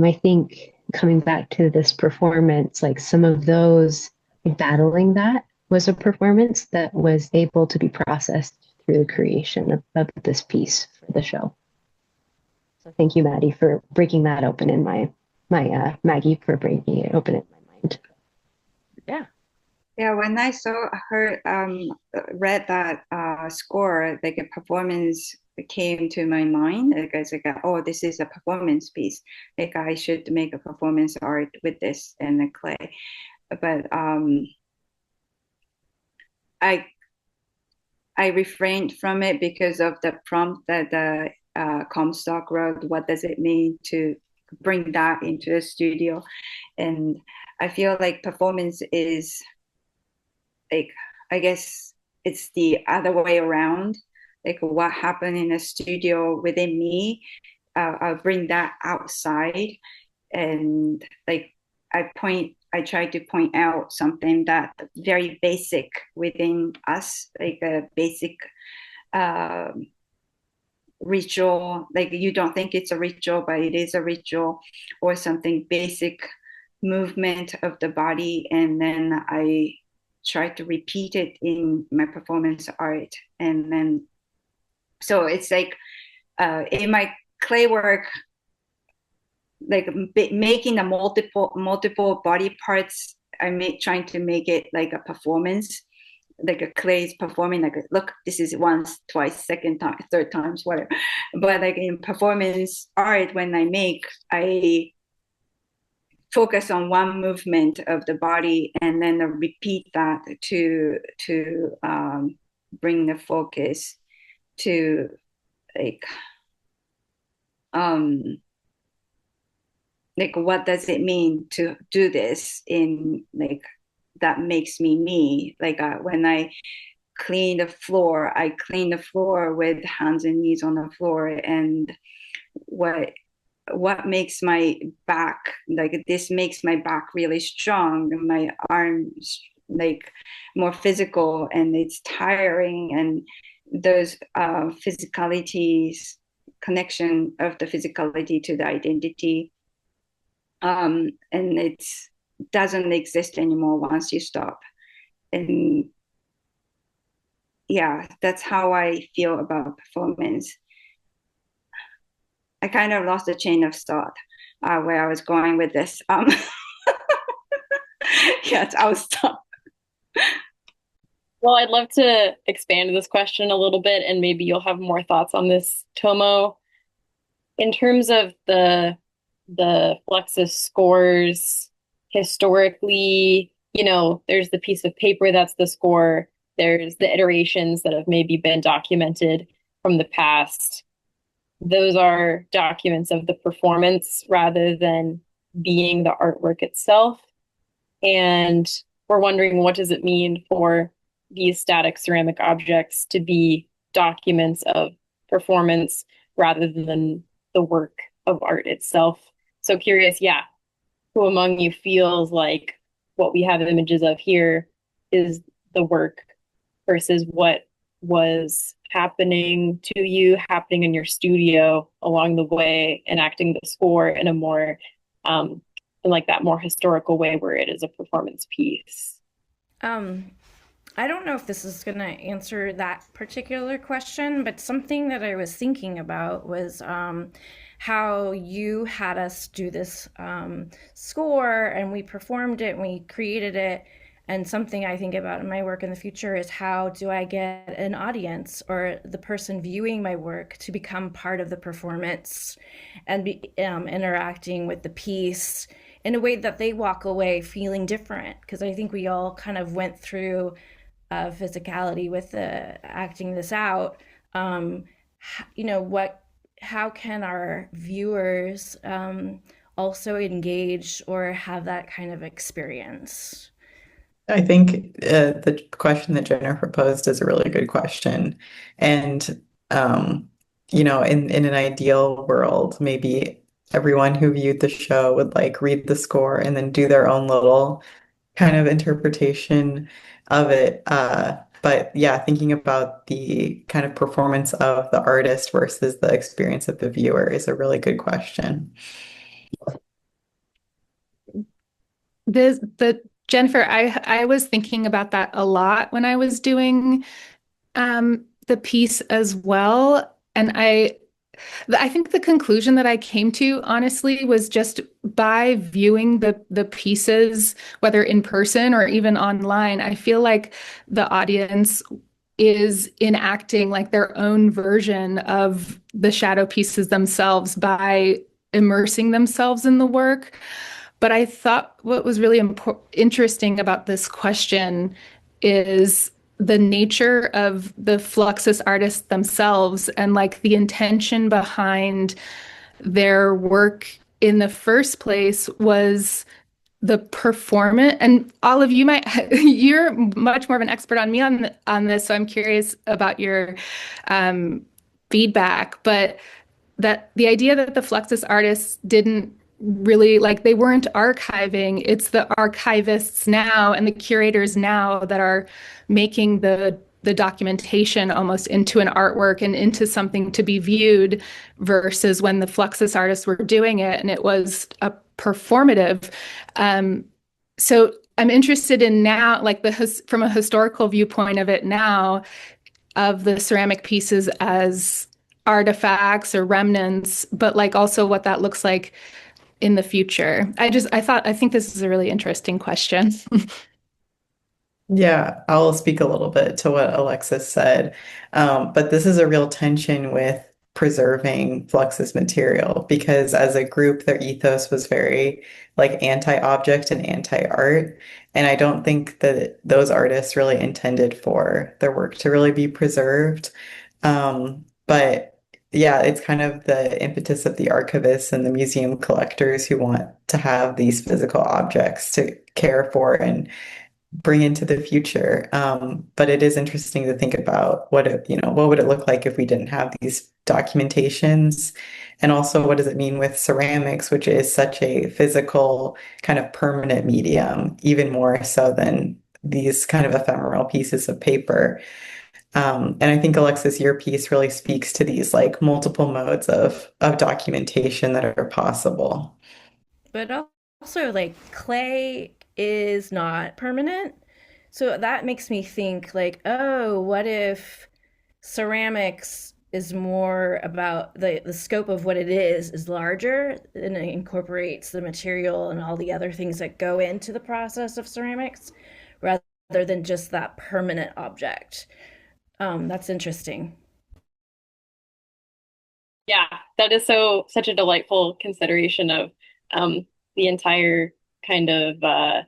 I think coming back to this performance, like some of those like, battling that was a performance that was able to be processed through the creation of this piece for the show. So thank you, Maddie, for breaking that open in my Maggie for breaking it open in my mind. Yeah. Yeah, when I read that score, like a performance came to my mind. Like I was like, oh, this is a performance piece. Like I should make a performance art with this and the clay. But I refrained from it because of the prompt that the Comstock wrote. What does it mean to bring that into a studio? And I feel like performance is like, I guess it's the other way around. Like what happened in a studio within me, I'll bring that outside, and like I try to point out something that very basic within us, like a basic uh, ritual. Like you don't think it's a ritual, but it is a ritual, or something basic movement of the body, and then I try to repeat it in my performance art. And then so it's like in my clay work, like making the multiple body parts, trying to make it like a performance, like a clay is performing, like look, this is once, twice, second time, third times, whatever. But like in performance art, when I focus on one movement of the body and then repeat that to bring the focus to like what does it mean to do this in like that makes me like when I clean the floor, I clean the floor with hands and knees on the floor, and what makes my back, like this makes my back really strong, my arms like more physical, and it's tiring, and those physicalities, connection of the physicality to the identity, and it's doesn't exist anymore once you stop. And yeah, that's how I feel about performance. I kind of lost the chain of thought where I was going with this. Yes, I'll stop. Well, I'd love to expand this question a little bit, and maybe you'll have more thoughts on this, Tomo. In terms of the Fluxus scores historically, there's the piece of paper that's the score. There's the iterations that have maybe been documented from the past. Those are documents of the performance rather than being the artwork itself. And we're wondering, what does it mean for these static ceramic objects to be documents of performance rather than the work of art itself? So curious, yeah, who among you feels like what we have images of here is the work versus what was happening to you, happening in your studio along the way, enacting the score in a more in like that more historical way where it is a performance piece. I don't know if this is going to answer that particular question, but something that I was thinking about was how you had us do this score and we performed it and we created it. And something I think about in my work in the future is how do I get an audience or the person viewing my work to become part of the performance and be interacting with the piece in a way that they walk away feeling different? Because I think we all kind of went through physicality with the acting this out. How can our viewers also engage or have that kind of experience? I think the question that Jennifer posed is a really good question. And, in an ideal world, maybe everyone who viewed the show would like read the score and then do their own little kind of interpretation of it. But yeah, thinking about the kind of performance of the artist versus the experience of the viewer is a really good question. Jennifer, I was thinking about that a lot when I was doing the piece as well. And I think the conclusion that I came to, honestly, was just by viewing the pieces, whether in person or even online, I feel like the audience is enacting like their own version of the shadow pieces themselves by immersing themselves in the work. But I thought what was really interesting about this question is the nature of the Fluxus artists themselves and like the intention behind their work in the first place was the performance. And Olive, you're much more of an expert on me on this, so I'm curious about your feedback. But that the idea that the Fluxus artists didn't really like they weren't archiving. It's the archivists now and the curators now that are making the documentation almost into an artwork and into something to be viewed versus when the Fluxus artists were doing it and it was a performative. So I'm interested in now, like from a historical viewpoint of it now, of the ceramic pieces as artifacts or remnants, but like also what that looks like in the future. I think this is a really interesting question. Yeah, I'll speak a little bit to what Alexis said. But this is a real tension with preserving Fluxus material because as a group, their ethos was very like anti-object and anti-art. And I don't think that those artists really intended for their work to really be preserved. But yeah, it's kind of the impetus of the archivists and the museum collectors who want to have these physical objects to care for and bring into the future. But it is interesting to think about what would it look like if we didn't have these documentations? And also, what does it mean with ceramics, which is such a physical kind of permanent medium, even more so than these kind of ephemeral pieces of paper. And I think Alexis, your piece really speaks to these like multiple modes of documentation that are possible. But also like clay is not permanent. So that makes me think like, oh, what if ceramics is more about the scope of what it is larger and it incorporates the material and all the other things that go into the process of ceramics rather than just that permanent object. That's interesting. Yeah, that is such a delightful consideration of the entire kind of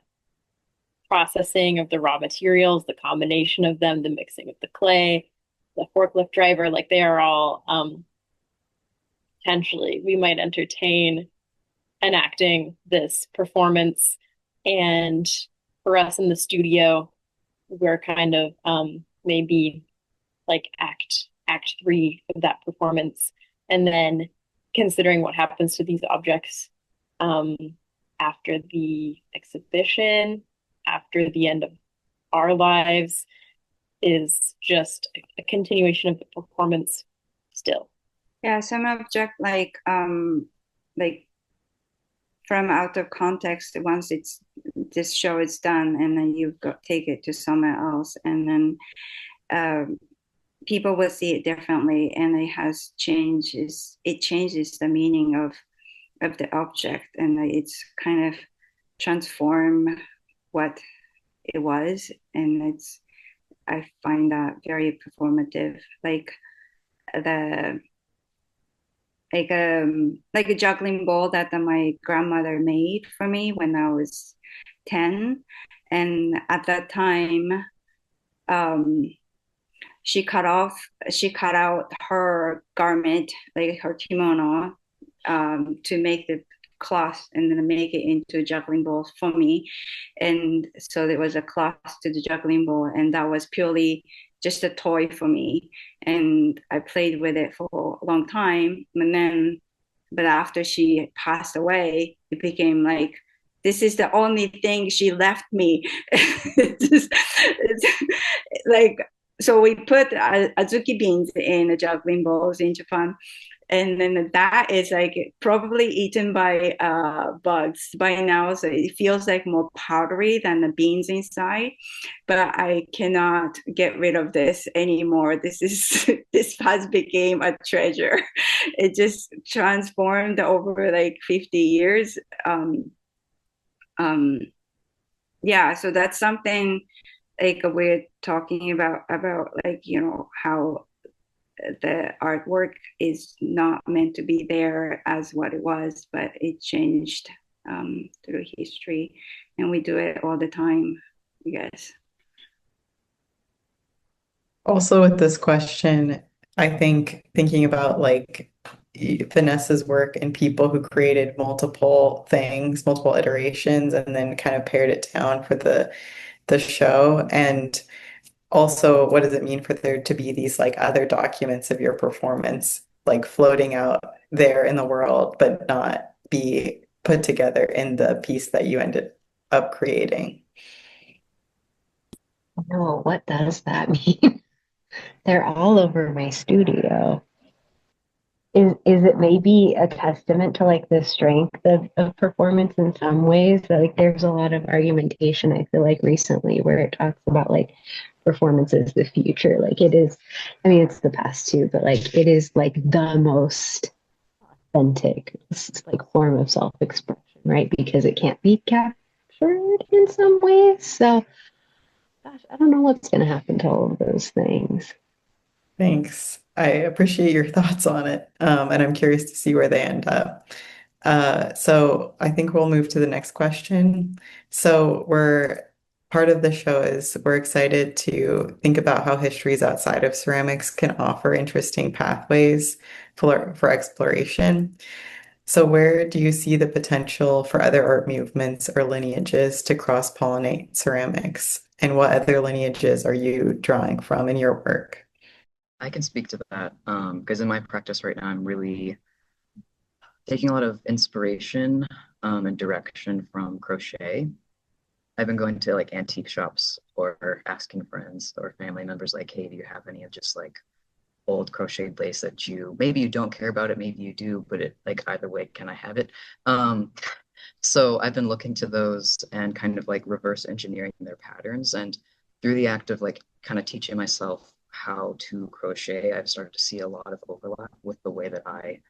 processing of the raw materials, the combination of them, the mixing of the clay, the forklift driver, like they are all potentially we might entertain enacting this performance. And for us in the studio, we're kind of maybe like act three of that performance. And then considering what happens to these objects um, after the exhibition, after the end of our lives, is just a continuation of the performance still. Yeah, some object like from out of context, once it's this show is done and then you go take it to somewhere else, and then people will see it differently, and it changes the meaning of the object, and it's kind of transform what it was, and I find that very performative, the like a juggling ball that my grandmother made for me when I was 10. And at that time, um, she cut out her garment, like her kimono, to make the cloth and then make it into juggling balls for me. And so there was a cloth to the juggling ball, and that was purely just a toy for me. And I played with it for a long time. But after she passed away, it became like, this is the only thing she left me. It's like, so we put azuki beans in the juggling balls in Japan, and then that is like probably eaten by bugs by now, so it feels like more powdery than the beans inside. But I cannot get rid of this anymore. This has become a treasure. It just transformed over like 50 years. Um, yeah, so that's something like we're talking about like, how the artwork is not meant to be there as what it was, but it changed through history, and we do it all the time, I guess. Also, with this question, I think thinking about like Vanessa's work and people who created multiple things, multiple iterations, and then kind of pared it down for the show. And also, what does it mean for there to be these like other documents of your performance, like floating out there in the world, but not be put together in the piece that you ended up creating? No, what does that mean? They're all over my studio. Is it maybe a testament to like the strength of performance in some ways? That, like there's a lot of argumentation, I feel like recently, where it talks about like performance is the future. Like it is, I mean it's the past too, but like it is like the most authentic like form of self-expression, right? Because it can't be captured in some ways. So gosh, I don't know what's gonna happen to all of those things. Thanks. I appreciate your thoughts on it, and I'm curious to see where they end up. So I think we'll move to the next question. So we're part of the show is we're excited to think about how histories outside of ceramics can offer interesting pathways for exploration. So where do you see the potential for other art movements or lineages to cross-pollinate ceramics? And what other lineages are you drawing from in your work? I can speak to that because in my practice right now, I'm really taking a lot of inspiration and direction from crochet. I've been going to like antique shops or asking friends or family members like, hey, do you have any of just like old crocheted lace that maybe you don't care about it, maybe you do, but it like either way, can I have it? So I've been looking to those and kind of like reverse engineering their patterns. And through the act of like kind of teaching myself how to crochet, I've started to see a lot of overlap with the way that I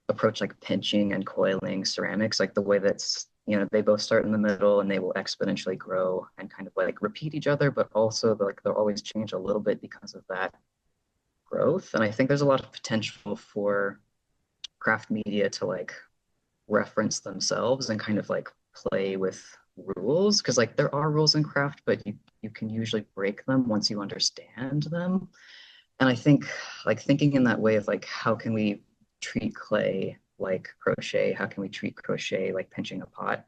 approach like pinching and coiling ceramics, like the way that's, they both start in the middle and they will exponentially grow and kind of like repeat each other, but also like they'll always change a little bit because of that growth. And I think there's a lot of potential for craft media to like reference themselves and kind of like play with rules because like there are rules in craft, but you can usually break them once you understand them. And I think like thinking in that way of like how can we treat clay like crochet, how can we treat crochet like pinching a pot,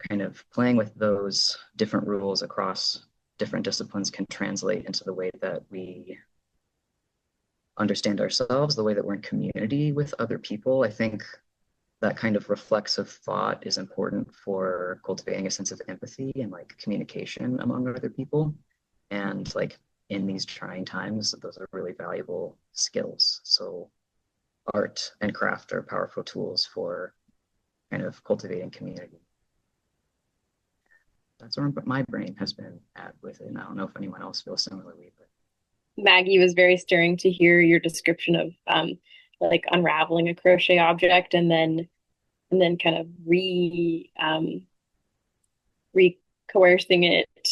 kind of playing with those different rules across different disciplines can translate into the way that we understand ourselves, the way that we're in community with other people. I think that kind of reflexive thought is important for cultivating a sense of empathy and like communication among other people. And like in these trying times, those are really valuable skills. So art and craft are powerful tools for kind of cultivating community. That's where my brain has been at with it. And I don't know if anyone else feels similarly, but Maggie, was very stirring to hear your description of like unraveling a crochet object and then kind of re-coercing it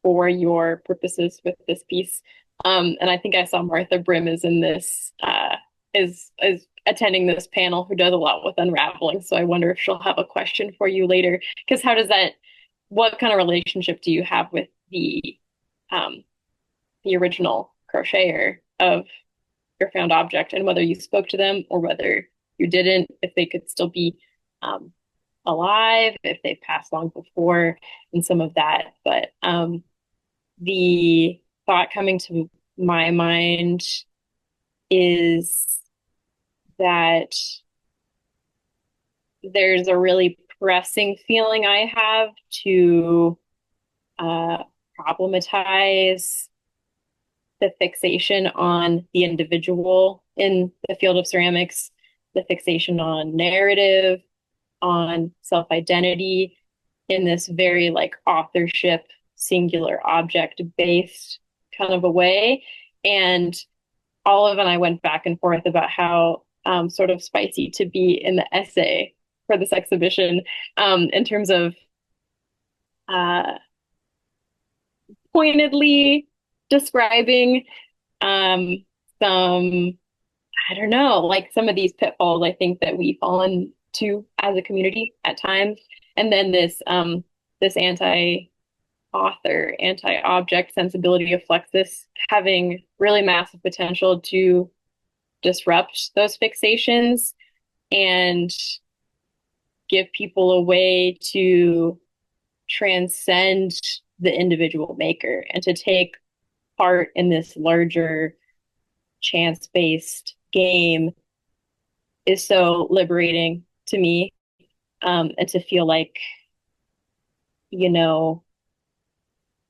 for your purposes with this piece. And I think I saw Martha Brim is in this is attending this panel who does a lot with unraveling. So I wonder if she'll have a question for you later. Because how does that, what kind of relationship do you have with the original crocheter of your found object, and whether you spoke to them or whether you didn't, if they could still be alive, if they passed long before, and some of that. But the thought coming to my mind is that there's a really pressing feeling I have to problematize the fixation on the individual in the field of ceramics, the fixation on narrative, on self-identity in this very like authorship, singular object based kind of a way. And Olive and I went back and forth about how sort of spicy to be in the essay for this exhibition in terms of pointedly describing some, I don't know, like some of these pitfalls I think that we fall into as a community at times. And then this anti-author, anti-object sensibility of Fluxus having really massive potential to disrupt those fixations and give people a way to transcend the individual maker and to take part in this larger chance-based game is so liberating to me. And to feel like, you know,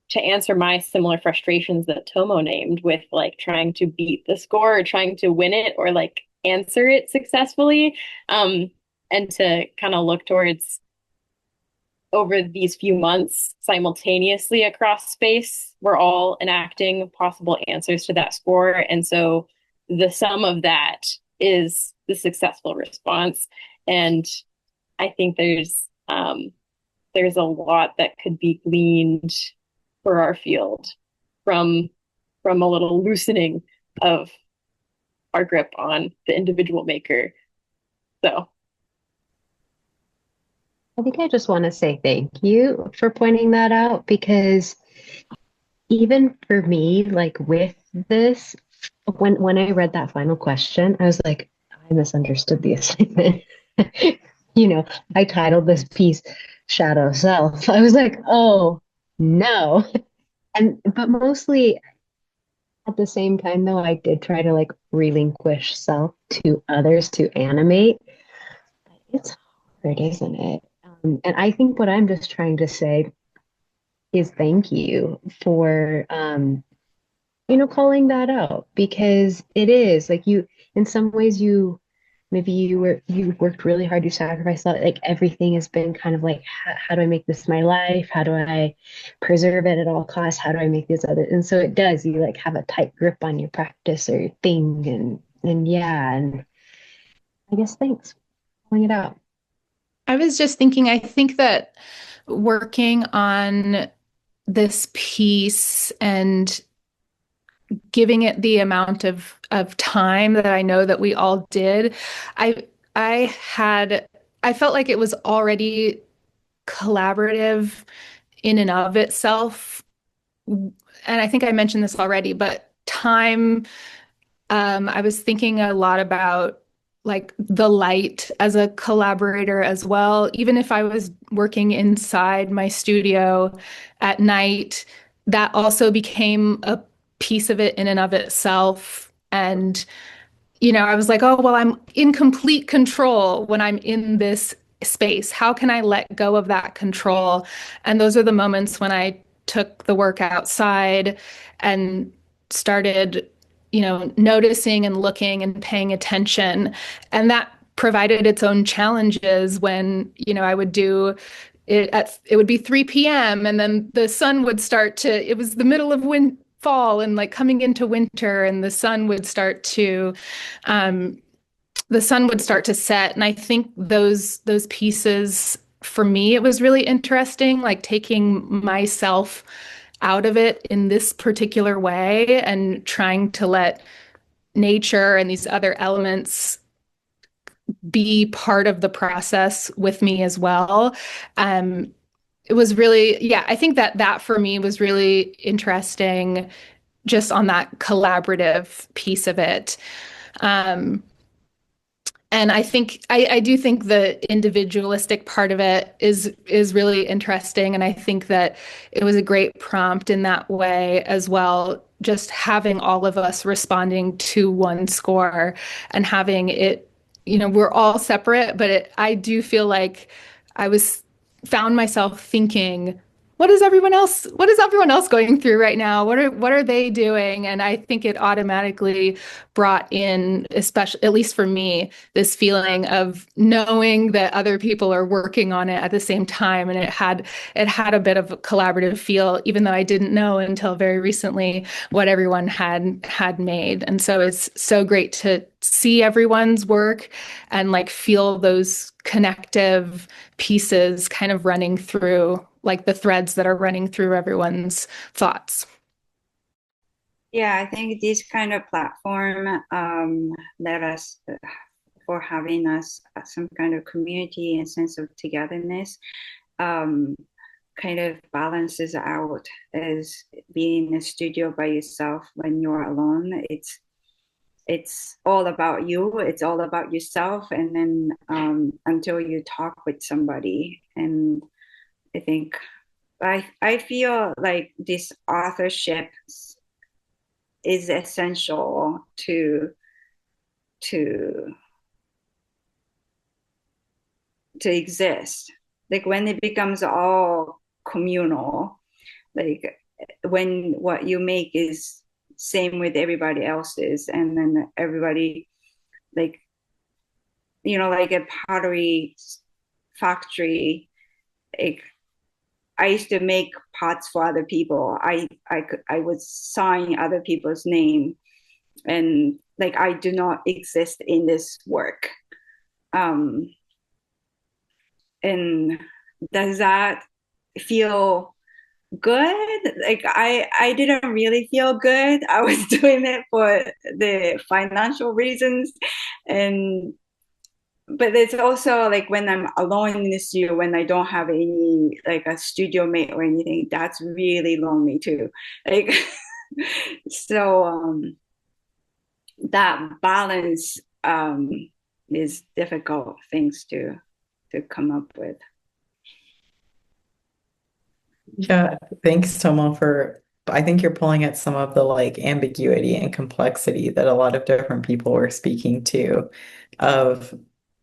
to answer my similar frustrations that Tomo named with like trying to beat the score or trying to win it or like answer it successfully, and to kind of look towards over these few months simultaneously across space, we're all enacting possible answers to that score. And so the sum of that is the successful response. And I think there's a lot that could be gleaned for our field from a little loosening of our grip on the individual maker. So I think I just want to say thank you for pointing that out, because even for me, like with this, when I read that final question, I was like, I misunderstood the assignment. I titled this piece Shadow Self. I was like, oh no. But mostly at the same time though, I did try to like relinquish self to others to animate. It's hard, isn't it? And I think what I'm just trying to say is thank you for, calling that out, because it is like in some ways maybe you worked really hard, you sacrificed a lot, like everything has been kind of like, how do I make this my life? How do I preserve it at all costs? How do I make this other? And so it does, you like have a tight grip on your practice or your thing, and yeah, and I guess thanks for pulling it out. I was just thinking, I think that working on this piece and giving it the amount of time that I know that we all did, I I had I felt like it was already collaborative in and of itself. And I think I mentioned this already, but time, I was thinking a lot about like the light as a collaborator as well. Even if I was working inside my studio at night, that also became a piece of it in and of itself. And, I was like, oh, well, I'm in complete control when I'm in this space. How can I let go of that control? And those are the moments when I took the work outside and started, noticing and looking and paying attention. And that provided its own challenges when, I would do it would be 3 p.m. and then the sun would start to, it was the middle of fall and like coming into winter, and um, the sun would start to set. And I think those pieces, for me, it was really interesting, like taking myself out of it in this particular way and trying to let nature and these other elements be part of the process with me as well. It was really, yeah, I think that for me was really interesting just on that collaborative piece of it. Um, and I do think the individualistic part of it is really interesting. And I think that it was a great prompt in that way as well. Just having all of us responding to one score and having it, we're all separate, but I do feel like I was found myself thinking, what is everyone else going through right now? What are they doing? And I think it automatically brought in, especially at least for me, this feeling of knowing that other people are working on it at the same time. And it had a bit of a collaborative feel, even though I didn't know until very recently what everyone had made. And so it's so great to see everyone's work and like feel those connective pieces kind of running through, like the threads that are running through everyone's thoughts. Yeah, I think this kind of platform let us for having us some kind of community and sense of togetherness, um, kind of balances out as being in a studio by yourself when you're alone. It's all about you. It's all about yourself, and then until you talk with somebody. And I think I feel like this authorship is essential to to exist. Like when it becomes all communal, like when what you make is same with everybody else's, and then everybody, like, like a pottery factory, like I used to make pots for other people. I would sign other people's name, and like I do not exist in this work. Um, and does that feel good? Like I didn't really feel good. I was doing it for the financial reasons, and but it's also like when I'm alone in the studio, when I don't have any like a studio mate or anything, that's really lonely too. Like so that balance is difficult things to come up with. Yeah, thanks, Tomo, I think you're pulling at some of the like ambiguity and complexity that a lot of different people were speaking to, of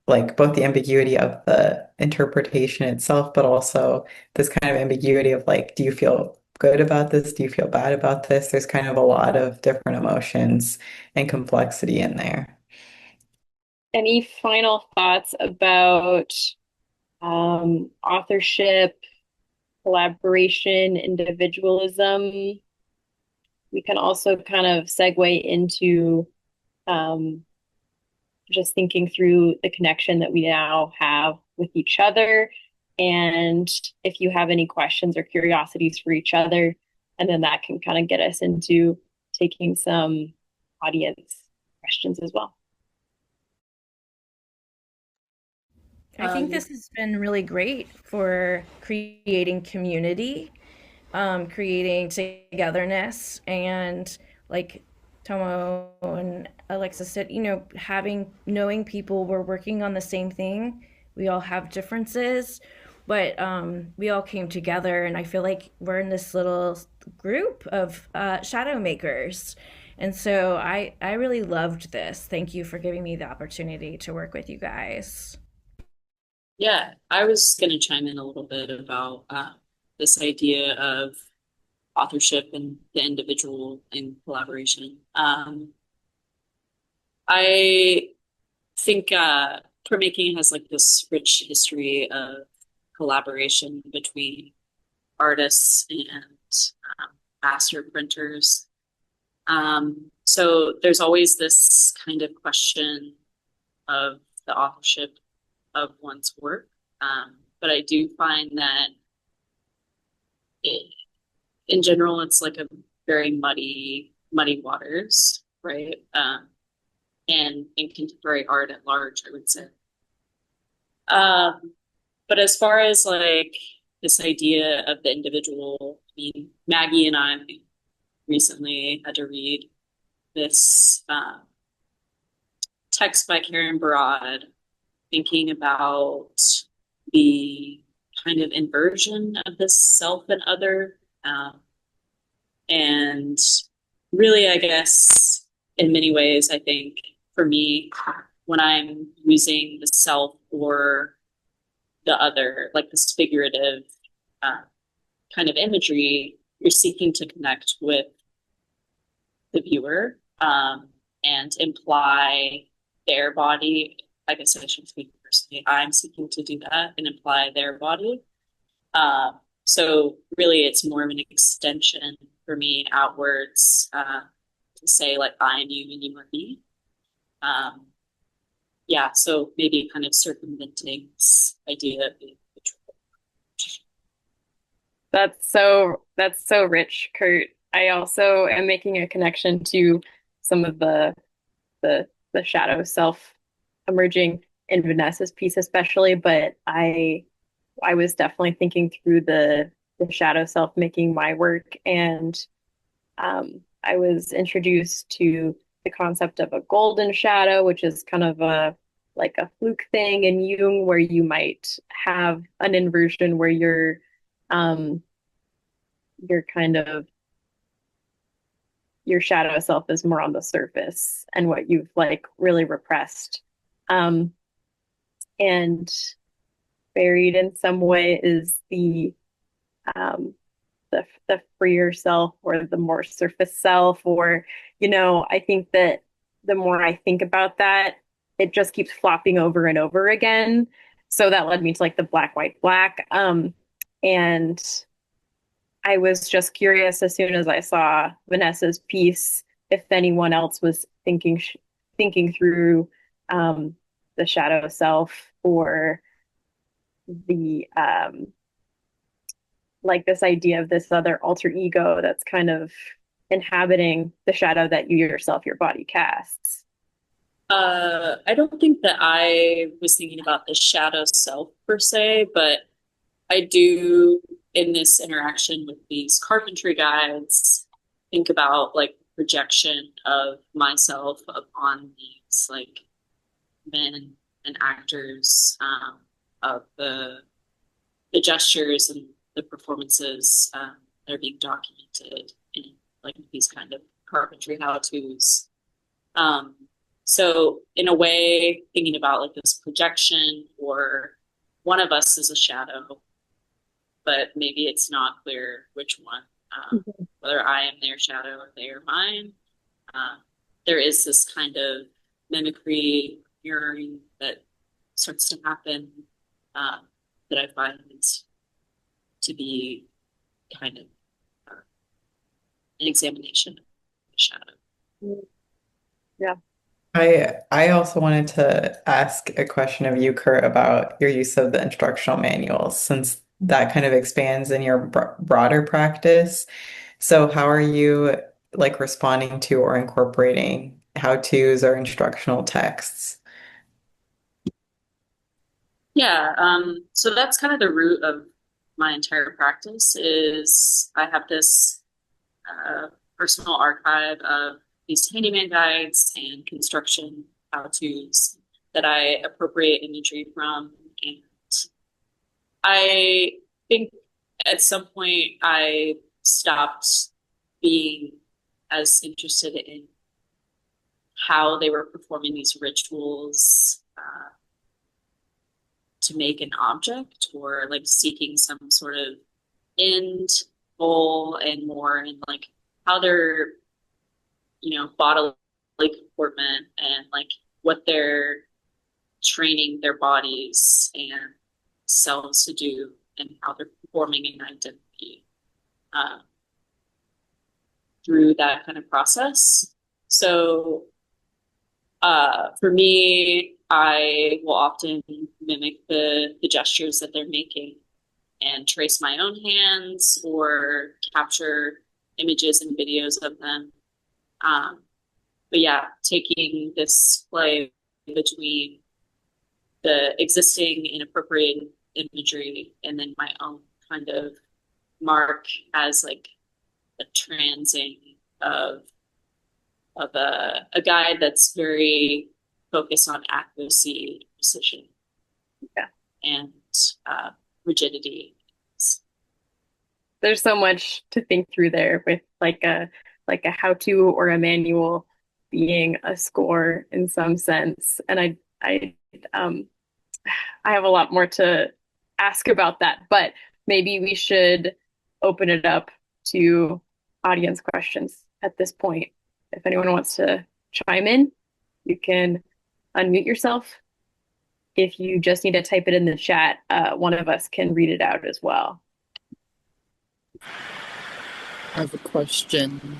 like both the ambiguity of the interpretation itself, but also this kind of ambiguity of like, do you feel good about this? Do you feel bad about this? There's kind of a lot of different emotions and complexity in there. Any final thoughts about authorship, collaboration, individualism? We can also kind of segue into um, just thinking through the connection that we now have with each other. And if you have any questions or curiosities for each other, and then that can kind of get us into taking some audience questions as well. I think this has been really great for creating community, creating togetherness, and like Tomo and Alexis said, knowing people we're working on the same thing. We all have differences, but we all came together, and I feel like we're in this little group of shadow makers. And so I really loved this. Thank you for giving me the opportunity to work with you guys. Yeah, I was going to chime in a little bit about this idea of authorship and the individual in collaboration. I think printmaking has like this rich history of collaboration between artists and master printers. So there's always this kind of question of the authorship of one's work. But I do find that in general, it's like a very muddy waters, right? And in contemporary art at large, I would say. But as far as like this idea of the individual, I mean, Maggie and I recently had to read this text by Karen Barad thinking about the kind of inversion of this self and other. And really, I guess, in many ways, I think for me, when I'm using the self or the other, like this figurative kind of imagery, you're seeking to connect with the viewer and imply their body. I guess I should speak personally. I'm seeking to do that and imply their body. So really, it's more of an extension for me outwards to say like I am you and you are me. Yeah, so maybe kind of circumventing this idea of being That's so rich, Kurt. I also am making a connection to some of the shadow self emerging in Vanessa's piece especially, but I was definitely thinking through the shadow self making my work, and I was introduced to the concept of a golden shadow, which is kind of a like a fluke thing in Jung, where you might have an inversion where you're kind of your shadow self is more on the surface and what you've like really repressed. And buried in some way is um, the freer self or the more surface self, or I think that the more I think about that, it just keeps flopping over and over again. So that led me to like the black, white, black. And I was just curious as soon as I saw Vanessa's piece if anyone else was thinking through the shadow self or the like this idea of this other alter ego that's kind of inhabiting the shadow that you yourself, your body casts. I don't think that I was thinking about the shadow self per se, but I do in this interaction with these carpentry guides think about like projection of myself upon these like men and actors of the gestures and the performances that are being documented in like these kind of carpentry how-tos. So in a way, thinking about like this projection or one of us is a shadow, but maybe it's not clear which one, whether I am their shadow or they are mine. There is this kind of mimicry, mirroring that starts to happen that I find to be kind of an examination of the shadow. Yeah. I also wanted to ask a question of you, Kurt, about your use of the instructional manuals, since that kind of expands in your broader practice. So how are you like responding to or incorporating how-tos or instructional texts? Yeah, so that's kind of the root of my entire practice is I have this personal archive of these handyman guides and construction how-tos that I appropriate imagery from. And I think at some point I stopped being as interested in how they were performing these rituals to make an object or like seeking some sort of end goal and more in like how they're, bodily comportment and like what they're training their bodies and selves to do and how they're performing an identity through that kind of process. So for me, I will often mimic the gestures that they're making and trace my own hands or capture images and videos of them. But yeah, taking this play between the existing and appropriate imagery and then my own kind of mark as like a transing of a guide that's very focused on accuracy, precision, and rigidity. There's so much to think through there with like a how-to or a manual being a score in some sense. And I have a lot more to ask about that, but maybe we should open it up to audience questions at this point. If anyone wants to chime in, you can unmute yourself. If you just need to type it in the chat, one of us can read it out as well. I have a question.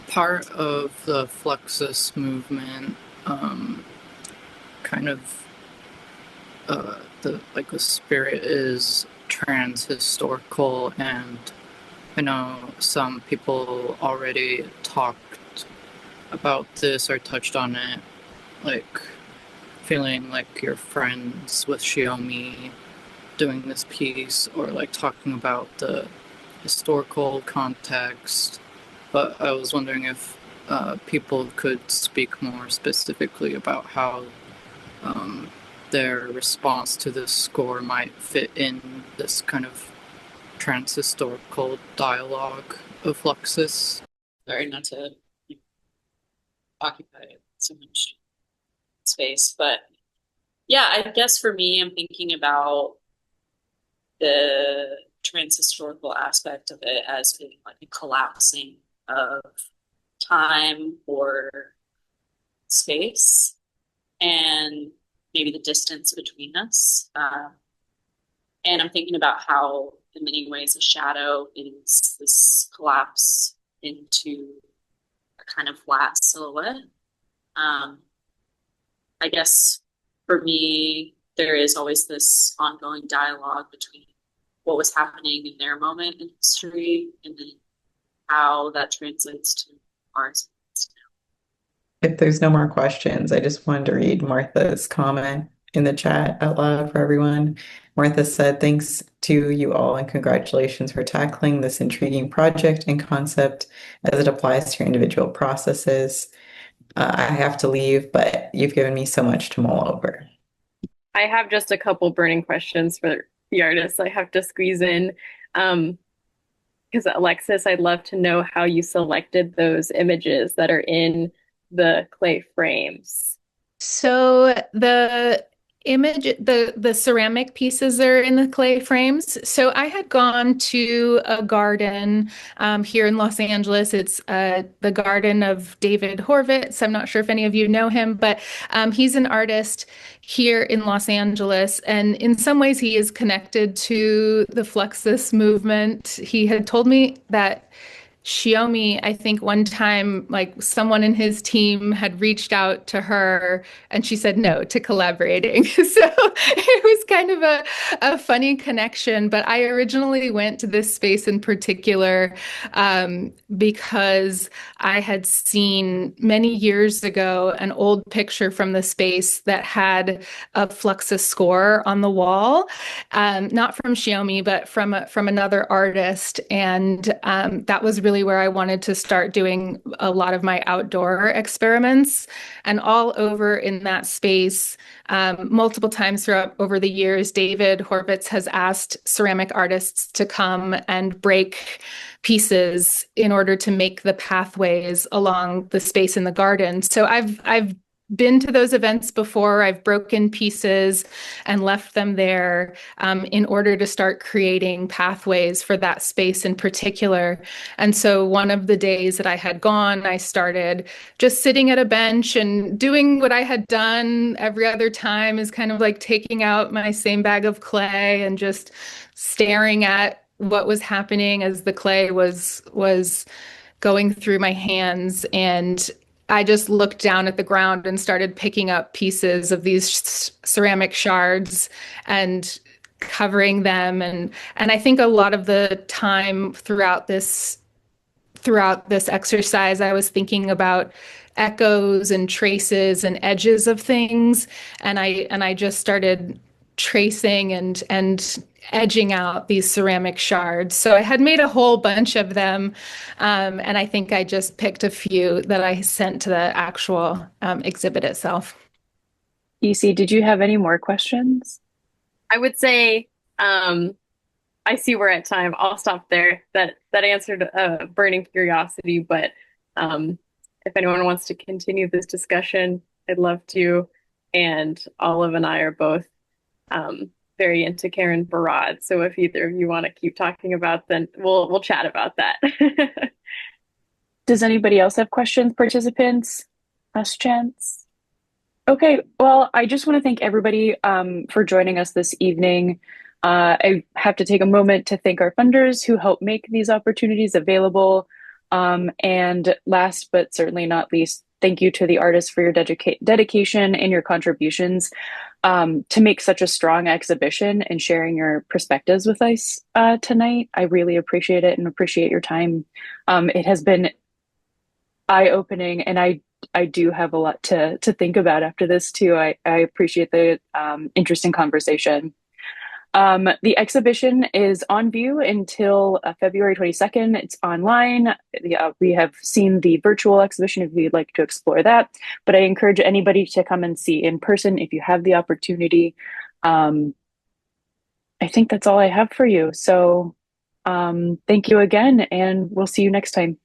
Part of the Fluxus movement, kind of the spirit is trans-historical, and I know some people already talked about this or touched on it, like feeling like you're friends with Shiomi doing this piece, or like talking about the historical context. But I was wondering if people could speak more specifically about how their response to this score might fit in this kind of trans-historical dialogue of Fluxus. Sorry, not to occupy so much space, but yeah, I guess for me, I'm thinking about the trans-historical aspect of it as being like a collapsing of time or space and maybe the distance between us. And I'm thinking about how, in many ways, a shadow is this collapse into a kind of flat silhouette. I guess for me, there is always this ongoing dialogue between what was happening in their moment in history and then how that translates to ours. If there's no more questions, I just wanted to read Martha's comment in the chat out loud for everyone. Martha said, "Thanks to you all and congratulations for tackling this intriguing project and concept as it applies to your individual processes. I have to leave, but you've given me so much to mull over." I have just a couple burning questions for the artists I have to squeeze in. Because Alexis, I'd love to know how you selected those images that are in the clay frames. So the image, the ceramic pieces are in the clay frames. So I had gone to a garden here in Los Angeles. It's the garden of David Horvitz. I'm not sure if any of you know him, but he's an artist here in Los Angeles. And in some ways, he is connected to the Fluxus movement. He had told me that Shiomi, I think one time, like someone in his team had reached out to her and she said no to collaborating. So it was kind of a funny connection. But I originally went to this space in particular because I had seen many years ago an old picture from the space that had a Fluxus score on the wall, not from Shiomi, but from another artist. And that was really where I wanted to start doing a lot of my outdoor experiments. And all over in that space, multiple times throughout over the years, David Horvitz has asked ceramic artists to come and break pieces in order to make the pathways along the space in the garden. So I've been to those events before. I've broken pieces and left them there in order to start creating pathways for that space in particular. And so one of the days that I had gone, I started just sitting at a bench and doing what I had done every other time, is kind of like taking out my same bag of clay and just staring at what was happening as the clay was going through my hands. And I just looked down at the ground and started picking up pieces of these ceramic shards and covering them. And I think a lot of the time throughout this exercise, I was thinking about echoes and traces and edges of things. And I just started tracing and edging out these ceramic shards. So I had made a whole bunch of them. And I think I just picked a few that I sent to the actual exhibit itself. EC, did you have any more questions? I would say, I see we're at time. I'll stop there. That answered a burning curiosity, but if anyone wants to continue this discussion, I'd love to. And Olive and I are both very into Karen Barad. So if either of you want to keep talking about, then we'll chat about that. Does anybody else have questions, participants? Last chance. Okay, well, I just want to thank everybody for joining us this evening. I have to take a moment to thank our funders who help make these opportunities available. And last but certainly not least, thank you to the artists for your dedication and your contributions to make such a strong exhibition and sharing your perspectives with us tonight. I really appreciate it and appreciate your time. It has been eye-opening, and I do have a lot to think about after this too. I appreciate the interesting conversation. The exhibition is on view until February 22nd. It's online. We have seen the virtual exhibition if you'd like to explore that, but I encourage anybody to come and see in person if you have the opportunity. I think that's all I have for you. So thank you again, and we'll see you next time.